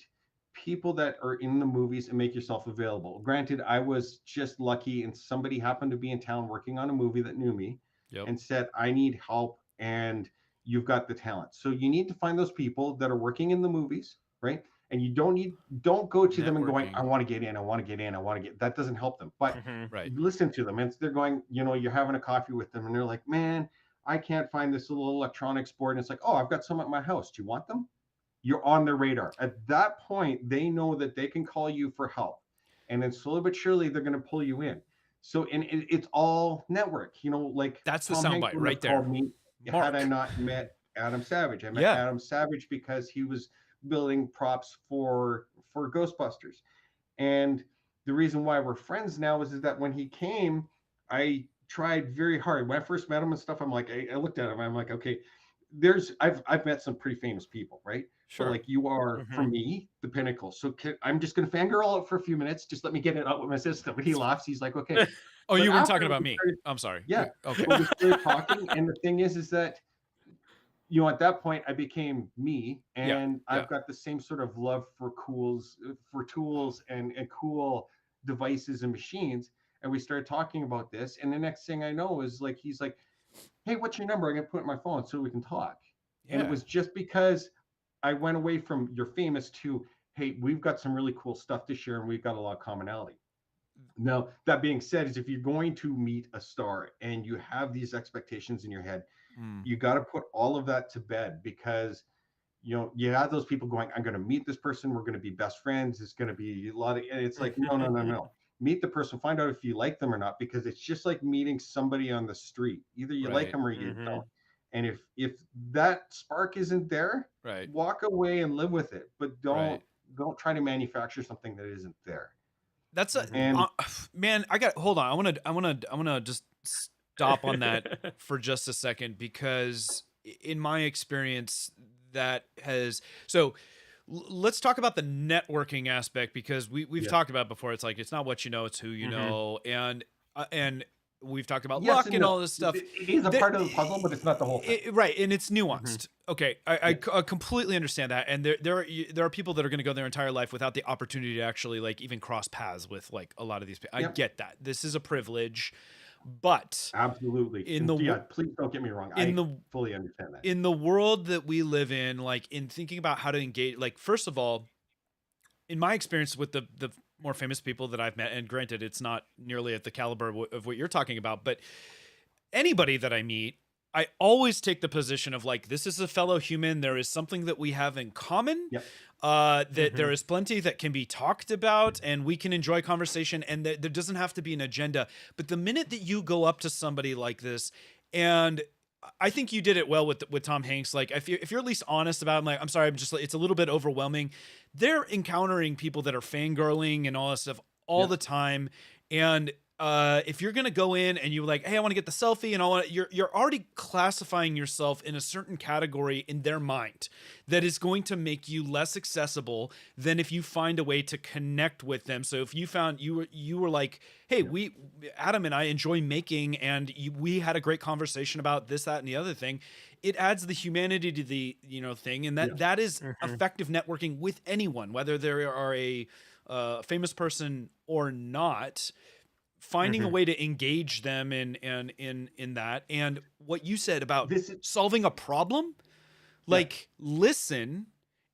Speaker 3: people that are in the movies and make yourself available. Granted, I was just lucky and somebody happened to be in town working on a movie that knew me
Speaker 1: Yep.
Speaker 3: and said, I need help and you've got the talent. So you need to find those people that are working in the movies, right? And you don't go to them and going,
Speaker 1: Networking.
Speaker 3: I want to get in, I want to get in, I want to get, that doesn't help them. But
Speaker 1: Right.
Speaker 3: listen to them. And they're going, you're having a coffee with them and they're like, man, I can't find this little electronics board. And it's like, oh, I've got some at my house. Do you want them? You're on their radar. At that point, they know that they can call you for help. And then slowly but surely, they're going to pull you in. So, and it's all network, like
Speaker 1: That's the
Speaker 3: Tom Hanks
Speaker 1: soundbite
Speaker 3: wouldn't
Speaker 1: right
Speaker 3: have
Speaker 1: there.
Speaker 3: called me had I not met Adam Savage. I met
Speaker 1: Yeah.
Speaker 3: Adam Savage because he was building props for Ghostbusters. And the reason why we're friends now is that when he came, I tried very hard. When I first met him and stuff, I'm like, I looked at him, I'm like, okay, I've met some pretty famous people, right?
Speaker 1: Sure.
Speaker 3: But like you are for me the pinnacle. So I'm just gonna fangirl out for a few minutes. Just let me get it out with my system. And he laughs. He's like, okay.
Speaker 1: Oh,
Speaker 3: But
Speaker 1: you weren't
Speaker 3: after
Speaker 1: talking about
Speaker 3: we
Speaker 1: me.
Speaker 3: started-
Speaker 1: I'm sorry.
Speaker 3: Yeah.
Speaker 1: Okay.
Speaker 3: But we started talking, and the thing is that at that point I became me, and I've got the same sort of love for tools and cool devices and machines. And we started talking about this, and the next thing I know is like he's like, hey, what's your number? I'm gonna put it in my phone so we can talk.
Speaker 1: Yeah.
Speaker 3: And it was just because I went away from you're famous to, hey, we've got some really cool stuff to share and we've got a lot of commonality. Now, that being said, is if you're going to meet a star and you have these expectations in your head, you got to put all of that to bed, because you have those people going, I'm going to meet this person, we're going to be best friends, it's going to be a lot of, and it's like, no. Meet the person, find out if you like them or not, because it's just like meeting somebody on the street. Either you like them or you don't. And if that spark isn't there, walk away and live with it, but don't try to manufacture something that isn't there.
Speaker 1: That's man, hold on. I want to just stop on that for just a second, because in my experience that has, so let's talk about the networking aspect, because we've talked about before. It's like, it's not what you know, it's who you know. And we've talked about luck and all this stuff.
Speaker 3: It is a part of the puzzle, but it's not the whole thing.
Speaker 1: Right. And it's nuanced. Okay. I completely understand that. And there are people that are going to go their entire life without the opportunity to actually like even cross paths with like a lot of these people. I get that. This is a privilege, but
Speaker 3: absolutely. Please don't get me wrong. I fully understand that.
Speaker 1: In the world that we live in, like in thinking about how to engage, like, first of all, in my experience with the more famous people that I've met, and granted, it's not nearly at the caliber of what you're talking about, but anybody that I meet, I always take the position of like, this is a fellow human. There is something that we have in common. That there is plenty that can be talked about, and we can enjoy conversation, and there doesn't have to be an agenda. But the minute that you go up to somebody like this, and I think you did it well with Tom Hanks. Like, if you're at least honest about it, I'm like, I'm sorry, it's a little bit overwhelming. They're encountering people that are fangirling and all that stuff all the time. And if you're going to go in and you're like, hey, I want to get the selfie and all, you're already classifying yourself in a certain category in their mind that is going to make you less accessible than if you find a way to connect with them. So if you found you were like, hey, Adam and I enjoy making, and we had a great conversation about this, that, and the other thing, it adds the humanity to the thing, and that is effective networking with anyone, whether they are a famous person or not. Finding a way to engage them in that, and what you said about solving a problem, like listen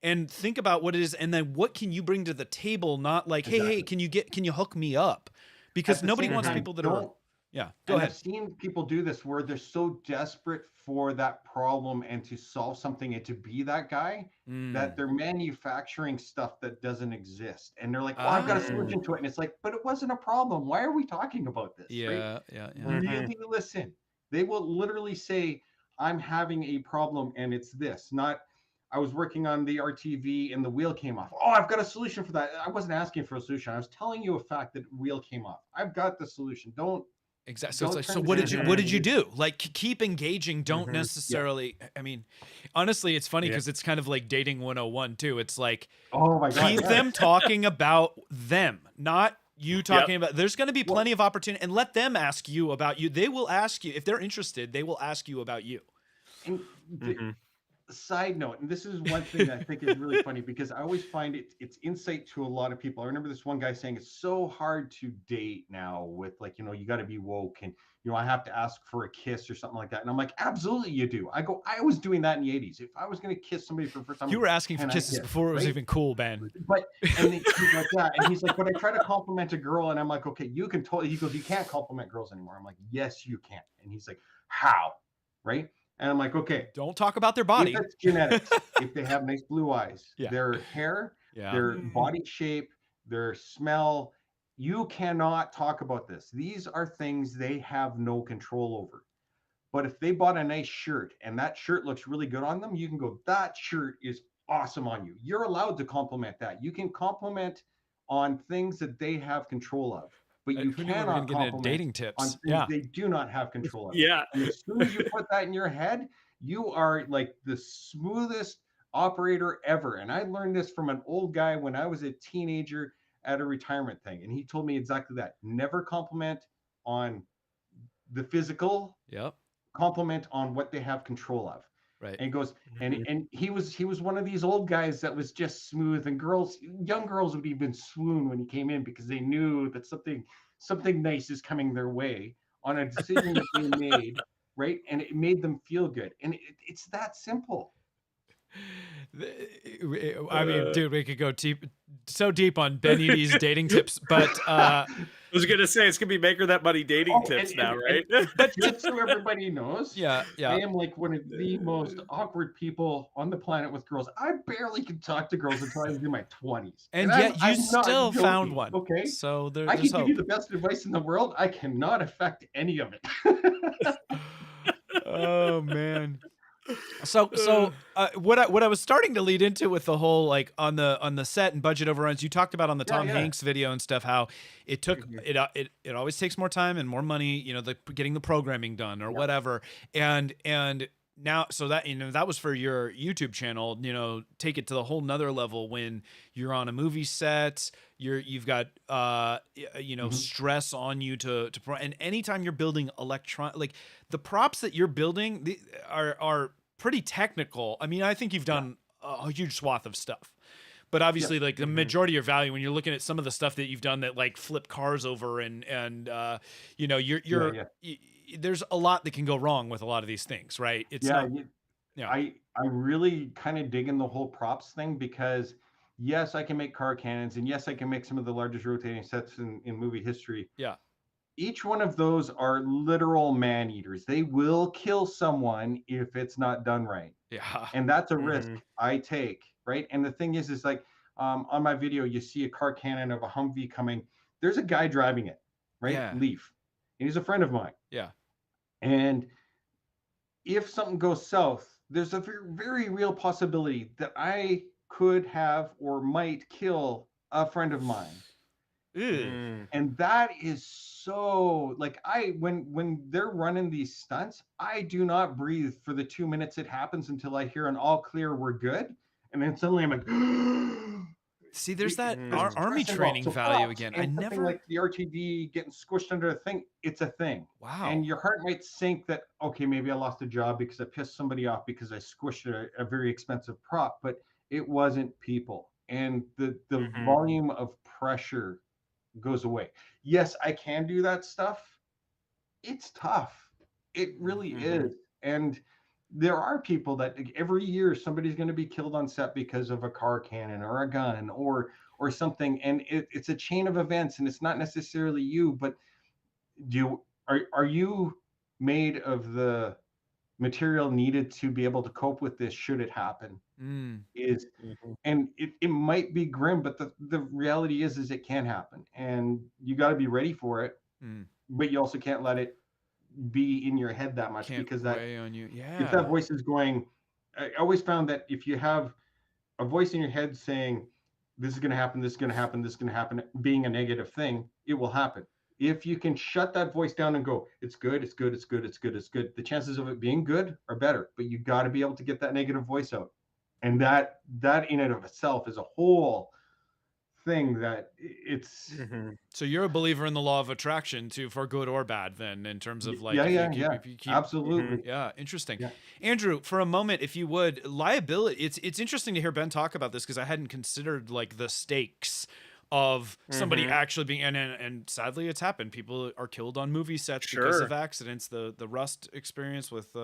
Speaker 1: and think about what it is, and then what can you bring to the table? Not like, hey, can you hook me up? Because nobody wants people that are. Yeah, go ahead.
Speaker 3: I've seen people do this where they're so desperate for that problem and to solve something and to be that guy that they're manufacturing stuff that doesn't exist. And they're like, well, I've got a solution to it. And it's like, but it wasn't a problem. Why are we talking about this?
Speaker 1: Yeah.
Speaker 3: Really listen. They will literally say, I'm having a problem and it's this. Not, I was working on the RTV and the wheel came off. Oh, I've got a solution for that. I wasn't asking for a solution. I was telling you a fact that wheel came off. I've got the solution. Don't.
Speaker 1: Exactly. So it's like, so what did you do? Like, keep engaging. Don't necessarily. I mean, honestly, it's funny because it's kind of like dating 101 too. It's like,
Speaker 3: oh my God,
Speaker 1: keep them talking about them, not you talking about. There's going to be plenty of opportunity, and let them ask you about you. They will ask you if they're interested. They will ask you about you.
Speaker 3: side note, and this is one thing that I think is really funny because I always find it's insight to a lot of people. I remember this one guy saying it's so hard to date now with like, you got to be woke and I have to ask for a kiss or something like that. And I'm like, absolutely you do. I was doing that in the 80s. If I was going to kiss somebody for the first time,
Speaker 1: You were asking for
Speaker 3: can I
Speaker 1: kisses
Speaker 3: kiss,
Speaker 1: before it was
Speaker 3: right?
Speaker 1: even cool, Ben.
Speaker 3: But and then he's like, yeah, and he's like, but I try to compliment a girl, and I'm like, okay, you can totally. He goes, you can't compliment girls anymore. I'm like, yes, you can. And he's like, how, right? And I'm like, okay,
Speaker 1: Don't talk about their body.
Speaker 3: if it's genetics, if they have nice blue eyes,
Speaker 1: Yeah.
Speaker 3: their hair,
Speaker 1: Yeah.
Speaker 3: their body shape, their smell, you cannot talk about this. These are things they have no control over. But if they bought a nice shirt and that shirt looks really good on them, you can go, that shirt is awesome on you. You're allowed to compliment that. You can compliment on things that they have control of, but you
Speaker 1: Who knew we were going
Speaker 3: cannot
Speaker 1: to get into
Speaker 3: compliment
Speaker 1: dating
Speaker 3: on
Speaker 1: tips?
Speaker 3: things they do not have control of.
Speaker 2: Yeah.
Speaker 3: And as soon as you put that in your head, you are like the smoothest operator ever. And I learned this from an old guy when I was a teenager at a retirement thing. And he told me exactly that. Never compliment on the physical.
Speaker 1: Yep.
Speaker 3: Compliment on what they have control of.
Speaker 1: Right.
Speaker 3: And he goes, and he was one of these old guys that was just smooth, and young girls would even swoon when he came in because they knew that something nice is coming their way on a decision that they made, right? And it made them feel good. And it's that simple.
Speaker 1: I mean, dude, we could go so deep on Ben Eadie's dating tips, but
Speaker 2: I was gonna say it's gonna be Maker That Money dating tips now, right?
Speaker 3: But just so everybody knows,
Speaker 1: yeah,
Speaker 3: I am like one of the most awkward people on the planet with girls. I barely could talk to girls until I was in my 20s,
Speaker 1: and yet
Speaker 3: I'm
Speaker 1: still found one.
Speaker 3: Okay,
Speaker 1: so
Speaker 3: I can
Speaker 1: there's
Speaker 3: give
Speaker 1: hope.
Speaker 3: you the best advice in the world. I cannot affect any of it.
Speaker 1: Oh man. So what I was starting to lead into with the whole like on the set and budget overruns, you talked about on the Tom Hanks video and stuff, how it took it always takes more time and more money, getting the programming done or whatever, and now, so that, that was for your YouTube channel, take it to the whole nother level when you're on a movie set, you've got, stress on you and anytime you're building like the props that you're building are pretty technical. I mean, I think you've done a huge swath of stuff, but obviously like the majority of your value when you're looking at some of the stuff that you've done that like flip cars over and there's a lot that can go wrong with a lot of these things, right? It's
Speaker 3: I really kind of dig in the whole props thing because yes, I can make car cannons and yes, I can make some of the largest rotating sets in movie history.
Speaker 1: Yeah.
Speaker 3: Each one of those are literal man eaters. They will kill someone if it's not done right.
Speaker 1: Yeah.
Speaker 3: And that's a risk I take, right? And the thing is like on my video, you see a car cannon of a Humvee coming. There's a guy driving it, right?
Speaker 1: Yeah.
Speaker 3: Leaf. And he's a friend of mine.
Speaker 1: Yeah.
Speaker 3: And if something goes south, there's a very, very real possibility that I could have or might kill a friend of mine. And that is so like when they're running these stunts, I do not breathe for the 2 minutes it happens until I hear an all clear, we're good. And then suddenly I'm like,
Speaker 1: see, there's that army training value again. I never
Speaker 3: like the RTD getting squished under a thing. It's a thing.
Speaker 1: Wow.
Speaker 3: And your heart might sink that, okay, maybe I lost a job because I pissed somebody off because I squished a very expensive prop, but it wasn't people. And the volume of pressure goes away. Yes, I can do that stuff. It's tough. It really is. And there are people that every year somebody's going to be killed on set because of a car cannon or a gun or something, and it's a chain of events, and it's not necessarily you, but are you made of the material needed to be able to cope with this should it happen? And it might be grim, but the reality is it can happen, and you got to be ready for it. But you also can't let it be in your head that much because that
Speaker 1: weigh on you.
Speaker 3: if that voice is going, I always found that if you have a voice in your head saying this is going to happen, this is going to happen, this is going to happen, being a negative thing, it will happen. If you can shut that voice down and go, it's good, it's good, it's good, it's good, it's good, the chances of it being good are better. But you got to be able to get that negative voice out, and that in and of itself is a whole thing that it's
Speaker 1: So you're a believer in the law of attraction too, for good or bad, then, in terms of like,
Speaker 3: yeah,
Speaker 1: if you keep
Speaker 3: absolutely.
Speaker 1: yeah, interesting.
Speaker 3: Yeah.
Speaker 1: Andrew, for a moment, if you would, liability. It's interesting to hear Ben talk about this, because I hadn't considered like the stakes of somebody actually being, and sadly it's happened. People are killed on movie sets because of accidents. The Rust experience with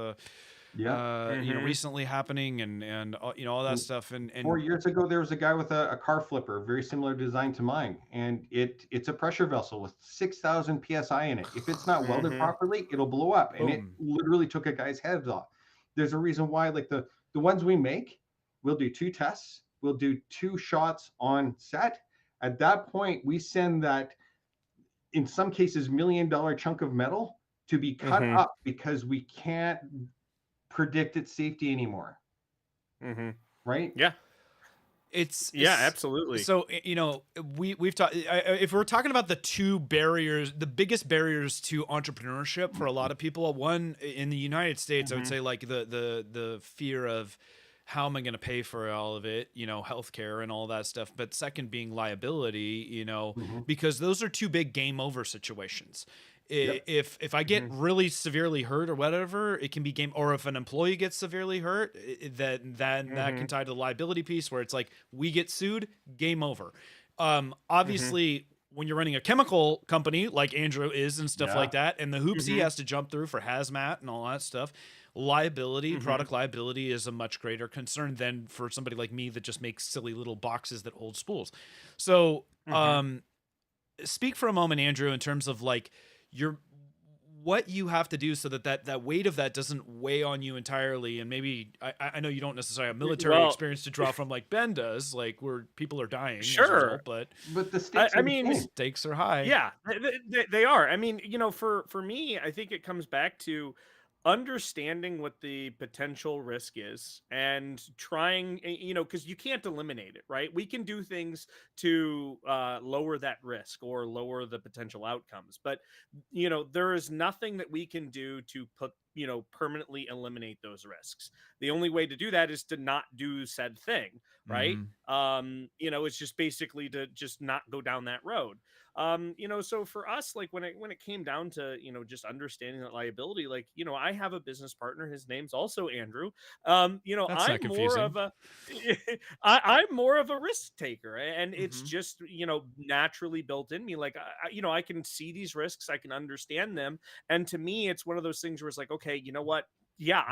Speaker 1: you know, recently happening, and you know, all that stuff. And
Speaker 3: 4 years ago, there was a guy with a car flipper, very similar design to mine, and it's a pressure vessel with 6,000 psi in it. If it's not welded properly, it'll blow up, and it
Speaker 1: Boom.
Speaker 3: literally took a guy's head off. There's a reason why, like the ones we make, we'll do 2 tests, we'll do 2 shots on set. At that point, we send that, in some cases, $1 million chunk of metal to be cut up, because we can't predict its safety anymore. Right?
Speaker 2: Yeah.
Speaker 1: It's
Speaker 2: absolutely.
Speaker 1: So, you know, we've talked, if we're talking about the two barriers, the biggest barriers to entrepreneurship for a lot of people, one in the United States, I would say, like the fear of, how am I going to pay for all of it, you know, healthcare and all that stuff. But second being liability, you know, because those are two big game over situations. If I get really severely hurt or whatever, it can be game. Or if an employee gets severely hurt, then that can tie to the liability piece, where it's like, we get sued, game over. Obviously, when you're running a chemical company like Andrew is and stuff like that, and the hoops he has to jump through for hazmat and all that stuff, liability, product liability is a much greater concern than for somebody like me that just makes silly little boxes that hold spools. So, speak for a moment, Andrew, in terms of like what you have to do so that weight of that doesn't weigh on you entirely. And maybe I know you don't necessarily have military experience to draw from like Ben does, like where people are dying.
Speaker 2: Sure.
Speaker 1: But
Speaker 3: the stakes,
Speaker 1: stakes are high.
Speaker 2: Yeah, they are. I mean, you know, for me, I think it comes back to understanding what the potential risk is and trying, you know, because you can't eliminate it, right? We can do things to lower that risk or lower the potential outcomes, but you know, there is nothing that we can do to you know, permanently eliminate those risks. The only way to do that is to not do said thing, right? You know, it's just basically to just not go down that road. You know, so for us, like when it came down to, you know, just understanding that liability, like, you know, I have a business partner, his name's also Andrew. You know,
Speaker 1: That's
Speaker 2: I'm more of a I'm more of a risk taker, and it's just, you know, naturally built in me. Like, you know, I can see these risks, I can understand them, and to me, it's one of those things where it's like, okay, you know what? Yeah,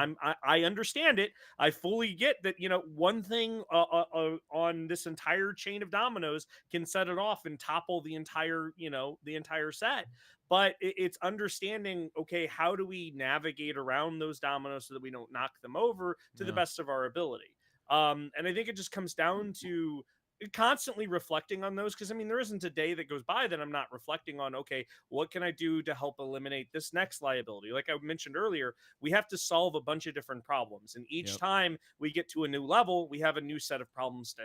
Speaker 2: I understand it. I fully get that, you know, one thing on this entire chain of dominoes can set it off and topple the entire, you know, the entire set. But it's understanding, okay, how do we navigate around those dominoes so that we don't knock them over to the best of our ability? And I think it just comes down to constantly reflecting on those, because I mean, there isn't a day that goes by that I'm not reflecting on, okay, what can I do to help eliminate this next liability? Like I mentioned earlier, we have to solve a bunch of different problems, and each time we get to a new level, we have a new set of problems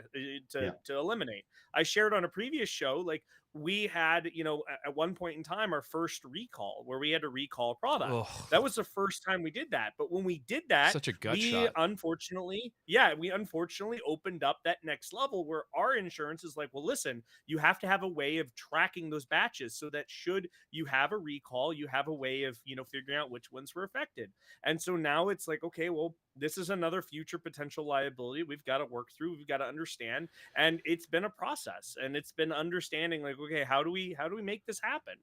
Speaker 2: to eliminate. I shared on a previous show, like we had, you know, at one point in time, our first recall where we had to recall a product. That was the first time we did that. But when we did that,
Speaker 1: such a gut
Speaker 2: we
Speaker 1: shot.
Speaker 2: unfortunately opened up that next level where our insurance is like, well, listen, you have to have a way of tracking those batches so that should you have a recall, you have a way of, you know, figuring out which ones were affected. And so now it's like, okay, well, this is another future potential liability we've got to work through, we've got to understand. And it's been a process, and it's been understanding, like, okay, how do we make this happen?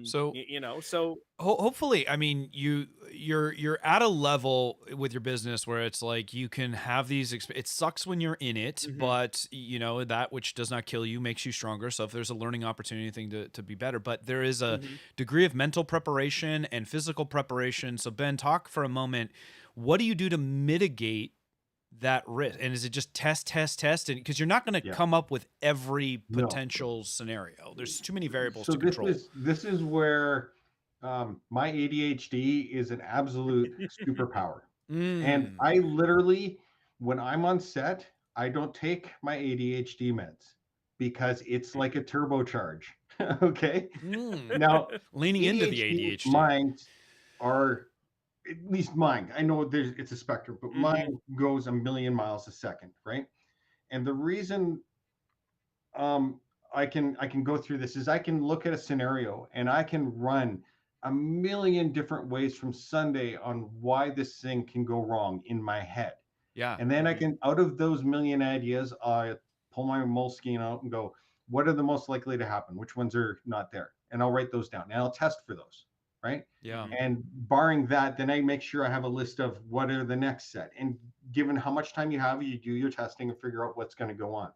Speaker 1: So
Speaker 2: you know, so
Speaker 1: hopefully, I mean, you're at a level with your business where it's like you can have these it sucks when you're in it, but you know, that which does not kill you makes you stronger. So if there's a learning opportunity thing to be better, but there is a degree of mental preparation and physical preparation. So Ben, talk for a moment. What do you do to mitigate that risk? And is it just test, and because you're not going to come up with every potential scenario, there's too many variables to control.
Speaker 3: This is where my ADHD is an absolute superpower. And I literally, when I'm on set, I don't take my ADHD meds because it's like a turbocharge. Okay. Now,
Speaker 1: leaning into the ADHD
Speaker 3: minds are, at least mine, I know it's a spectrum, but mine goes a million miles a second, right? And the reason I can go through this is I can look at a scenario and I can run a million different ways from Sunday on why this thing can go wrong in my head.
Speaker 1: Yeah.
Speaker 3: And then I can, out of those million ideas, I pull my Moleskine out and go, what are the most likely to happen? Which ones are not there? And I'll write those down and I'll test for those. Right.
Speaker 1: Yeah.
Speaker 3: And barring that, then I make sure I have a list of what are the next set. And given how much time you have, you do your testing and figure out what's going to go on.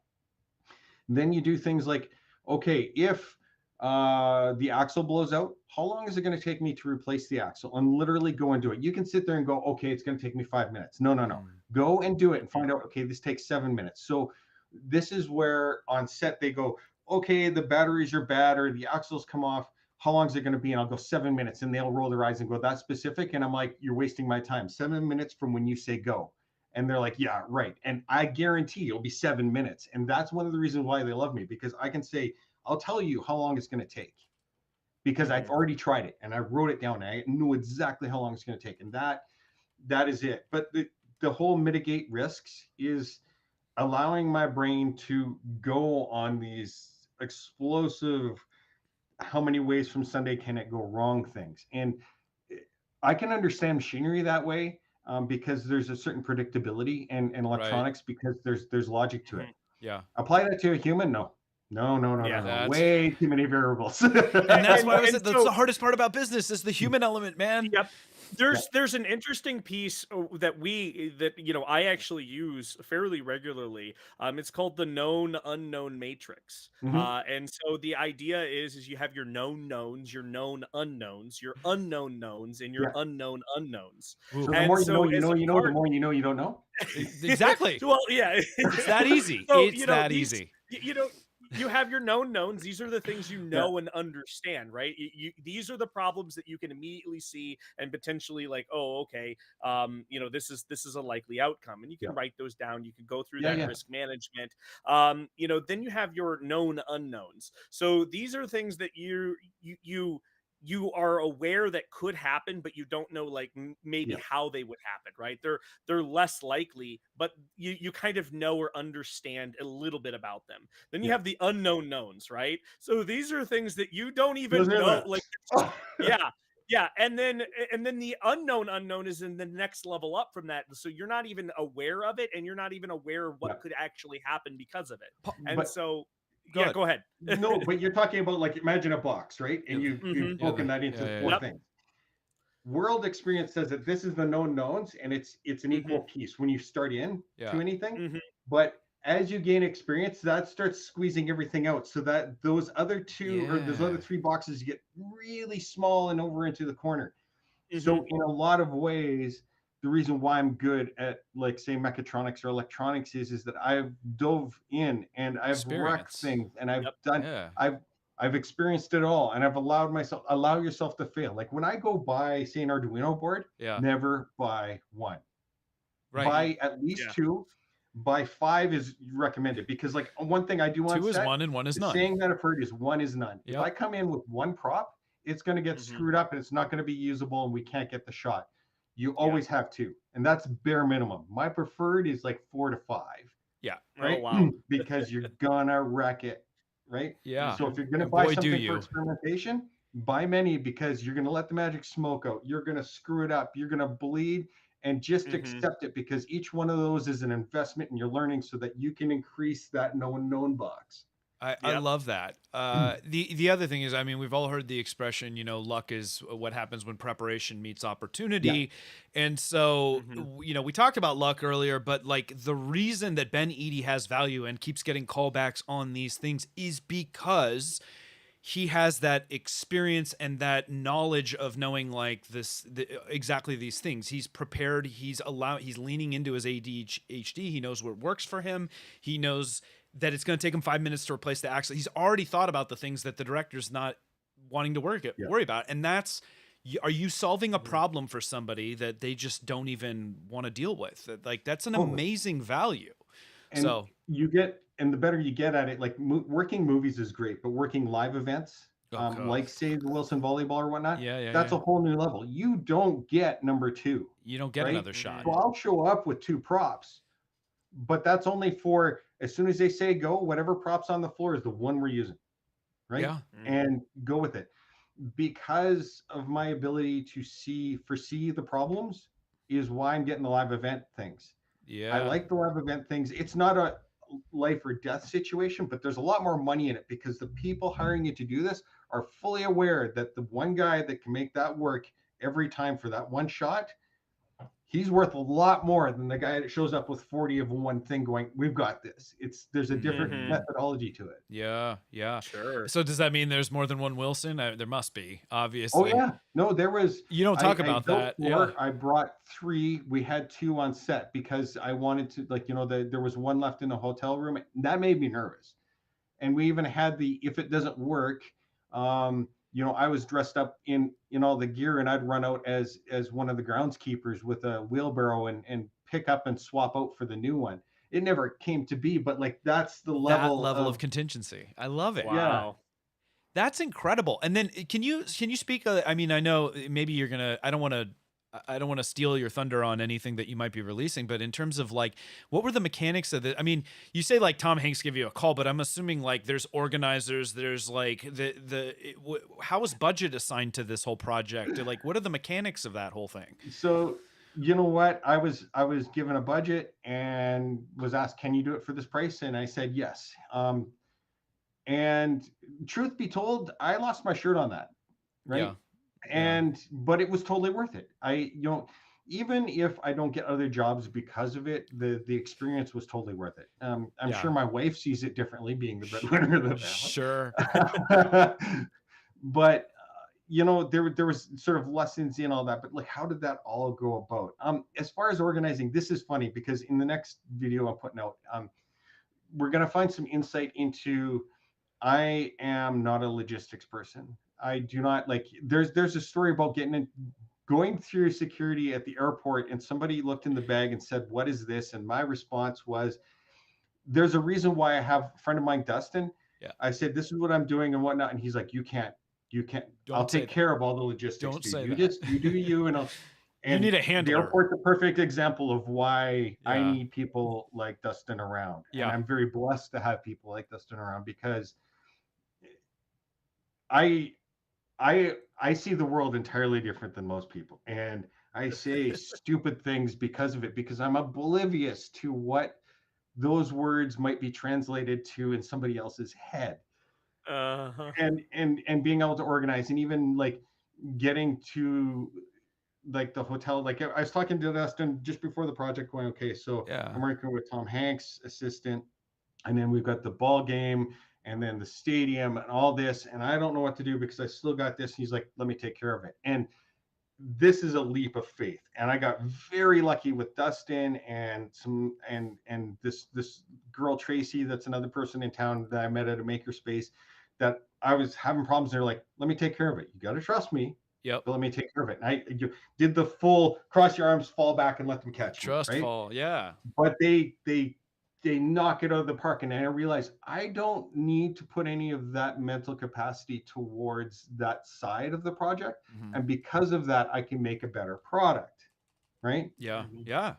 Speaker 3: Then you do things like, okay, if the axle blows out, how long is it going to take me to replace the axle? And literally go and do it. You can sit there and go, okay, it's going to take me 5 minutes. No. Go and do it and find out, okay, this takes 7 minutes. So this is where on set they go, okay, the batteries are bad or the axles come off. How long is it going to be? And I'll go 7 minutes, and they'll roll their eyes and go, that's specific. And I'm like, you're wasting my time. 7 minutes from when you say go. And they're like, yeah, right. And I guarantee it'll be 7 minutes. And that's one of the reasons why they love me, because I can say, I'll tell you how long it's going to take because I've already tried it and I wrote it down. And I knew exactly how long it's going to take. And that is it. But the whole mitigate risks is allowing my brain to go on these explosive, how many ways from Sunday can it go wrong things. And I can understand machinery that way. Because there's a certain predictability and electronics because there's logic to it.
Speaker 1: Yeah.
Speaker 3: Apply that to a human? No.
Speaker 2: Yeah,
Speaker 3: Way too many variables.
Speaker 1: And that's why I was
Speaker 2: And
Speaker 1: that's
Speaker 2: so-
Speaker 1: the hardest part about business is the human element, man.
Speaker 2: Yep. There's an interesting piece that I actually use fairly regularly. It's called the known unknown matrix. And so the idea is you have your known knowns, your known unknowns, your unknown knowns, and your unknown unknowns.
Speaker 3: So the
Speaker 2: And
Speaker 3: more
Speaker 2: so
Speaker 3: you know,
Speaker 2: as a
Speaker 3: the
Speaker 2: part-
Speaker 3: more you know you don't know.
Speaker 1: Exactly.
Speaker 2: Well, yeah.
Speaker 1: It's that easy.
Speaker 2: So,
Speaker 1: It's that easy.
Speaker 2: You have your known knowns. These are the things you know and understand, right? These are the problems that you can immediately see and potentially like, oh, okay, this is a likely outcome, and you can write those down. You can go through that risk management. Then you have your known unknowns. So these are things that you are aware that could happen, but you don't know like maybe how they would happen, right? They're less likely, but you kind of know or understand a little bit about them. Then you have the unknown knowns, right? So these are things that you don't even know. Like, yeah. And then the unknown is in the next level up from that. So you're not even aware of it, and you're not even aware of what could actually happen because of it. And so go ahead.
Speaker 3: No, but you're talking about like imagine a box, right? And you've broken that into four things. World experience says that this is the known knowns, and it's an equal piece when you start in to anything. But as you gain experience, that starts squeezing everything out, so that those other two or those other three boxes get really small and over into the corner. So in a lot of ways, the reason why I'm good at like say mechatronics or electronics is that I've dove in and I've wrecked things and I've done I've experienced it all, and I've allow yourself to fail. Like when I go buy say an Arduino board, never buy one. Buy at least two. Buy 5 is recommended, because like one thing I do on
Speaker 1: 2 is 1 and 1 is none.
Speaker 3: Saying that I've heard is 1 is none. If I come in with one prop, it's going to get screwed up and it's not going to be usable and we can't get the shot. You always have 2, and that's bare minimum. My preferred is like 4 to 5.
Speaker 1: Yeah.
Speaker 3: Right.
Speaker 2: Oh, wow.
Speaker 3: Because you're gonna wreck it. Right.
Speaker 1: Yeah.
Speaker 3: So if you're gonna buy something for experimentation, buy many, because you're gonna let the magic smoke out. You're gonna screw it up. You're gonna bleed, and just accept it, because each one of those is an investment in your learning, so that you can increase that known box.
Speaker 1: I love that. The other thing is, I mean, we've all heard the expression, luck is what happens when preparation meets opportunity. And so, we talked about luck earlier, but like the reason that Ben Eadie has value and keeps getting callbacks on these things is because he has that experience and that knowledge of knowing like exactly these things. He's prepared. He's leaning into his ADHD. He knows what works for him. He knows that it's going to take him 5 minutes to replace the axle. He's already thought about the things that the director's not wanting to worry about. And are you solving a problem for somebody that they just don't even want to deal with? Like that's an amazing value.
Speaker 3: And the better you get at it, like working movies is great, but working live events, like say the Wilson volleyball or whatnot, that's a whole new level. You don't get number 2.
Speaker 1: You don't get another shot.
Speaker 3: So I'll show up with 2 props, but that's only for As soon as they say go, whatever props on the floor is the one we're using, right?
Speaker 1: Yeah.
Speaker 3: And go with it. Because of my ability to foresee the problems is why I'm getting the live event things. I
Speaker 1: Yeah.
Speaker 3: like the live event things. It's not a life or death situation, but there's a lot more money in it because the people hiring you to do this are fully aware that the one guy that can make that work every time for that one shot, he's worth a lot more than the guy that shows up with 40 of one thing going, we've got this. There's a different
Speaker 2: Mhm.
Speaker 3: methodology to it.
Speaker 1: Yeah. Yeah.
Speaker 2: Sure.
Speaker 1: So does that mean there's more than one Wilson? There must be,
Speaker 3: Oh
Speaker 1: obviously.
Speaker 3: yeah, no, there was.
Speaker 1: You don't talk
Speaker 3: I
Speaker 1: about
Speaker 3: built
Speaker 1: that.
Speaker 3: 4. I brought 3. We had 2 on set because I wanted to, like, there was one left in the hotel room. That made me nervous. And we even had if it doesn't work, I was dressed up in all the gear, and I'd run out as one of the groundskeepers with a wheelbarrow and pick up and swap out for the new one. It never came to be, but like that's the
Speaker 1: That
Speaker 3: level
Speaker 1: level of
Speaker 3: of
Speaker 1: contingency. I love it.
Speaker 3: Yeah.
Speaker 2: Wow.
Speaker 1: That's incredible. And then can you speak? I mean, I know maybe you're gonna. I don't want to steal your thunder on anything that you might be releasing, but in terms of like, what were the mechanics of it? I mean, you say like Tom Hanks give you a call, but I'm assuming like there's organizers, there's like how was budget assigned to this whole project? Like, what are the mechanics of that whole thing?
Speaker 3: So you know what? I was given a budget and was asked, "Can you do it for this price?" And I said yes. And truth be told, I lost my shirt on that, right?
Speaker 1: Yeah.
Speaker 3: But it was totally worth it. Even if I don't get other jobs because of it, the experience was totally worth it. I'm
Speaker 1: Yeah.
Speaker 3: sure my wife sees it differently, being the breadwinner of the
Speaker 1: Sure.
Speaker 3: family. But there was sort of lessons in all that. But like, how did that all go about? As far as organizing, this is funny because in the next video I'm putting out, we're gonna find some insight into. I am not a logistics person. I do not like. There's a story about going through security at the airport, and somebody looked in the bag and said, "What is this?" And my response was, "There's a reason why I have a friend of mine, Dustin."
Speaker 1: Yeah.
Speaker 3: I said, "This is what I'm doing and whatnot," and he's like, "You can't. I'll take care of all the logistics.
Speaker 1: Don't
Speaker 3: Dude.
Speaker 1: say
Speaker 3: You
Speaker 1: that.
Speaker 3: you do you, and I'll."
Speaker 1: You need a handler.
Speaker 3: The airport's a perfect example of why I
Speaker 1: Yeah.
Speaker 3: need people like Dustin around.
Speaker 1: Yeah.
Speaker 3: And I'm very blessed to have people like Dustin around because I see the world entirely different than most people, and I say stupid things because of it, because I'm oblivious to what those words might be translated to in somebody else's head.
Speaker 2: Uh-huh.
Speaker 3: And being able to organize, and even like getting to like the hotel. Like I was talking to Dustin just before the project, going, okay, so
Speaker 1: Yeah.
Speaker 3: I'm working with Tom Hanks' assistant, and then we've got the ball game, and then the stadium, and all this, and I don't know what to do because I still got this. He's like, let me take care of it. And this is a leap of faith, and I got very lucky with Dustin and this girl Tracy, that's another person in town that I met at a makerspace, that I was having problems. They're like, let me take care of it. You got to trust me.
Speaker 1: Yep.
Speaker 3: But let me take care of it. And you did the full cross your arms, fall back, and let them catch
Speaker 1: Trust
Speaker 3: me, right?
Speaker 1: fall. Yeah.
Speaker 3: But they knock it out of the park, and I realize I don't need to put any of that mental capacity towards that side of the project,
Speaker 1: Mhm.
Speaker 3: and because of that, I can make a better product, right?
Speaker 1: Yeah. Yeah.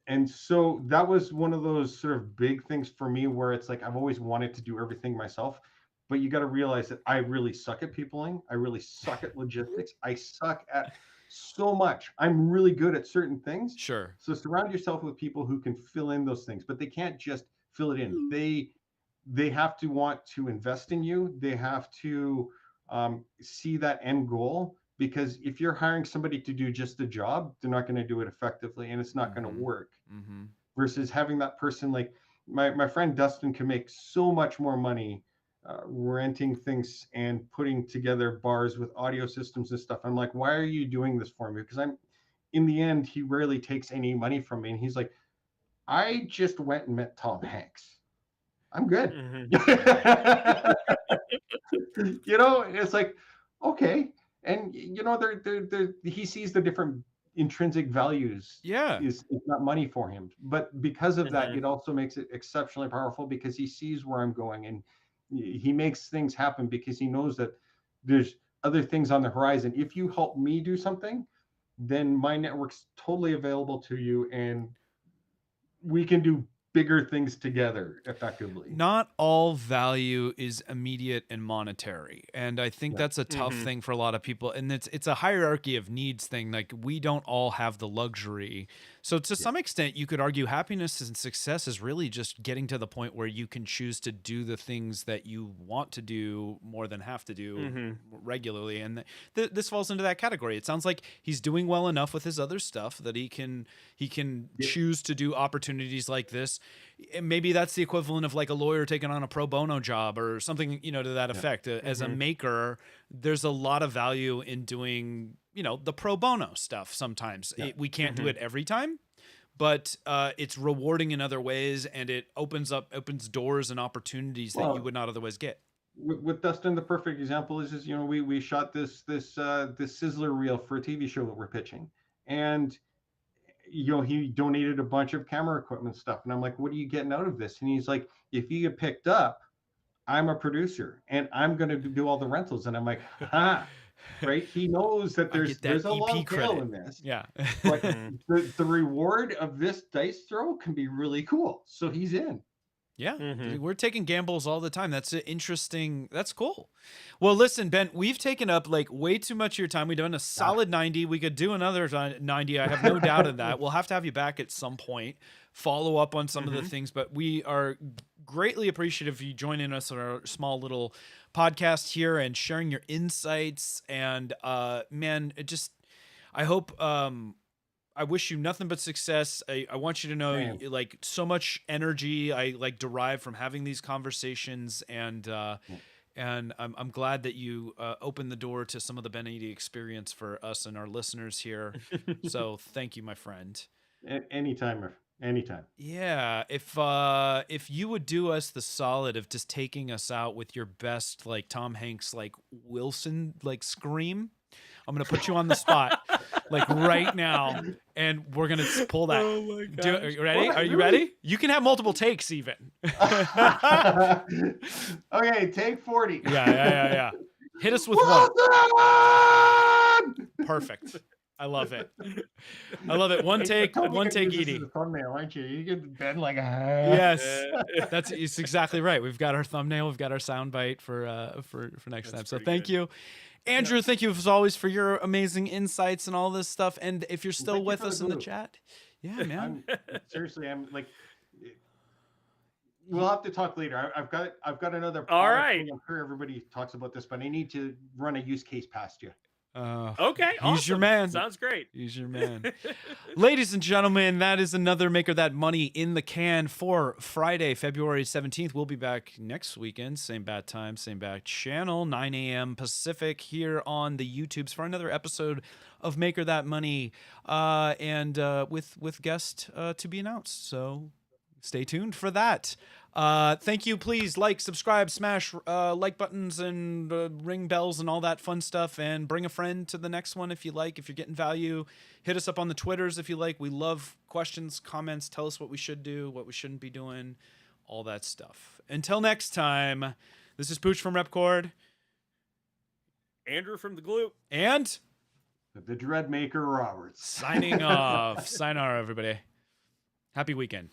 Speaker 3: And so that was one of those sort of big things for me, where it's like I've always wanted to do everything myself, but you got to realize that I really suck at peopling. I really suck at logistics. I suck at so much. I'm really good at certain things.
Speaker 1: Sure.
Speaker 3: So surround yourself with people who can fill in those things, but they can't just fill it in. They have to want to invest in you. They have to see that end goal, because if you're hiring somebody to do just a job, they're not going to do it effectively, and it's not going to work.
Speaker 1: Mm-hmm.
Speaker 3: Versus having that person, like my friend Dustin, can make so much more money renting things and putting together bars with audio systems and stuff. I'm like, why are you doing this for me? Because in the end, he rarely takes any money from me. And he's like, I just went and met Tom Hanks. I'm good.
Speaker 2: Mhm.
Speaker 3: It's like, okay. And he sees the different intrinsic values.
Speaker 1: Yeah.
Speaker 3: Is not money for him. But because of that,
Speaker 2: Mhm.
Speaker 3: it also makes it exceptionally powerful, because he sees where I'm going, and he makes things happen because he knows that there's other things on the horizon. If you help me do something, then my network's totally available to you, and we can do bigger things together effectively.
Speaker 1: Not all value is immediate and monetary, and I think
Speaker 3: Yeah.
Speaker 1: that's a tough thing for a lot of people, and it's a hierarchy of needs thing. Like, we don't all have the luxury, so to some extent you could argue happiness and success is really just getting to the point where you can choose to do the things that you want to do more than have to do regularly, and this falls into that category. It sounds like he's doing well enough with his other stuff that he can choose to do opportunities like this. And maybe that's the equivalent of like a lawyer taking on a pro bono job or something, to that effect. As a maker, there's a lot of value in doing, the pro bono stuff. Sometimes we can't do it every time, but it's rewarding in other ways, and it opens doors and opportunities that you would not otherwise get.
Speaker 3: With Dustin, the perfect example is we shot this sizzler reel for a TV show that we're pitching, and he donated a bunch of camera equipment stuff. And I'm like, what are you getting out of this? And he's like, if you get picked up, I'm a producer and I'm going to do all the rentals. And I'm like, right. He knows that there's a long tail in this.
Speaker 1: Yeah.
Speaker 3: But the reward of this dice throw can be really cool. So he's in.
Speaker 1: Yeah, we're taking gambles all the time. That's interesting. That's cool. Well, listen, Ben, we've taken up like way too much of your time. We've done a solid 90. We could do another 90. I have no doubt of that. We'll have to have you back at some point, follow up on some of the things, but we are greatly appreciative of you joining us on our small little podcast here and sharing your insights. And man, I hope, I wish you nothing but success. I want you to know, like, so much energy I like derive from having these conversations, and I'm glad that you opened the door to some of the Ben Eadie experience for us and our listeners here. So thank you, my friend.
Speaker 3: Anytime.
Speaker 1: Yeah, if you would do us the solid of just taking us out with your best, like, Tom Hanks, like, Wilson, like, scream. I'm gonna put you on the spot, like, right now, and we're gonna pull that.
Speaker 2: Oh my gosh.
Speaker 1: Are you ready? Are you ready? You can have multiple takes, even.
Speaker 3: Okay, take 40.
Speaker 1: Yeah. Hit us with one. Perfect. I love it. One take, Eadie.
Speaker 3: This is a thumbnail, aren't you? You get Ben like
Speaker 1: Yes, it's exactly right. We've got our thumbnail. We've got our soundbite for next time. So thank you. Andrew, thank you as always for your amazing insights and all this stuff. And if you're still with us in the chat, man.
Speaker 3: I'm like, we'll have to talk later. I've got another.
Speaker 2: All right.
Speaker 3: I'm sure everybody talks about this, but I need to run a use case past you.
Speaker 2: Okay,
Speaker 1: he's
Speaker 2: awesome.
Speaker 1: your man.
Speaker 2: Sounds great.
Speaker 1: He's your man. Ladies and gentlemen, that is another Maker That Money in the can for Friday, February 17th. We'll be back next weekend, same bad time, same bad channel, 9 a.m. Pacific, here on the YouTubes for another episode of Maker That Money, and with guest to be announced. So stay tuned for that. Thank you. Please like, subscribe, smash like buttons and ring bells and all that fun stuff, and bring a friend to the next one if you like. If you're getting value, hit us up on the Twitters if you like. We love questions, comments. Tell us what we should do, what we shouldn't be doing, all that stuff. Until next time, this is Pooch from Repkord,
Speaker 2: Andrew from the Gloop,
Speaker 3: and the Dreadmaker Roberts
Speaker 1: signing off. Sayonara, everybody. Happy weekend.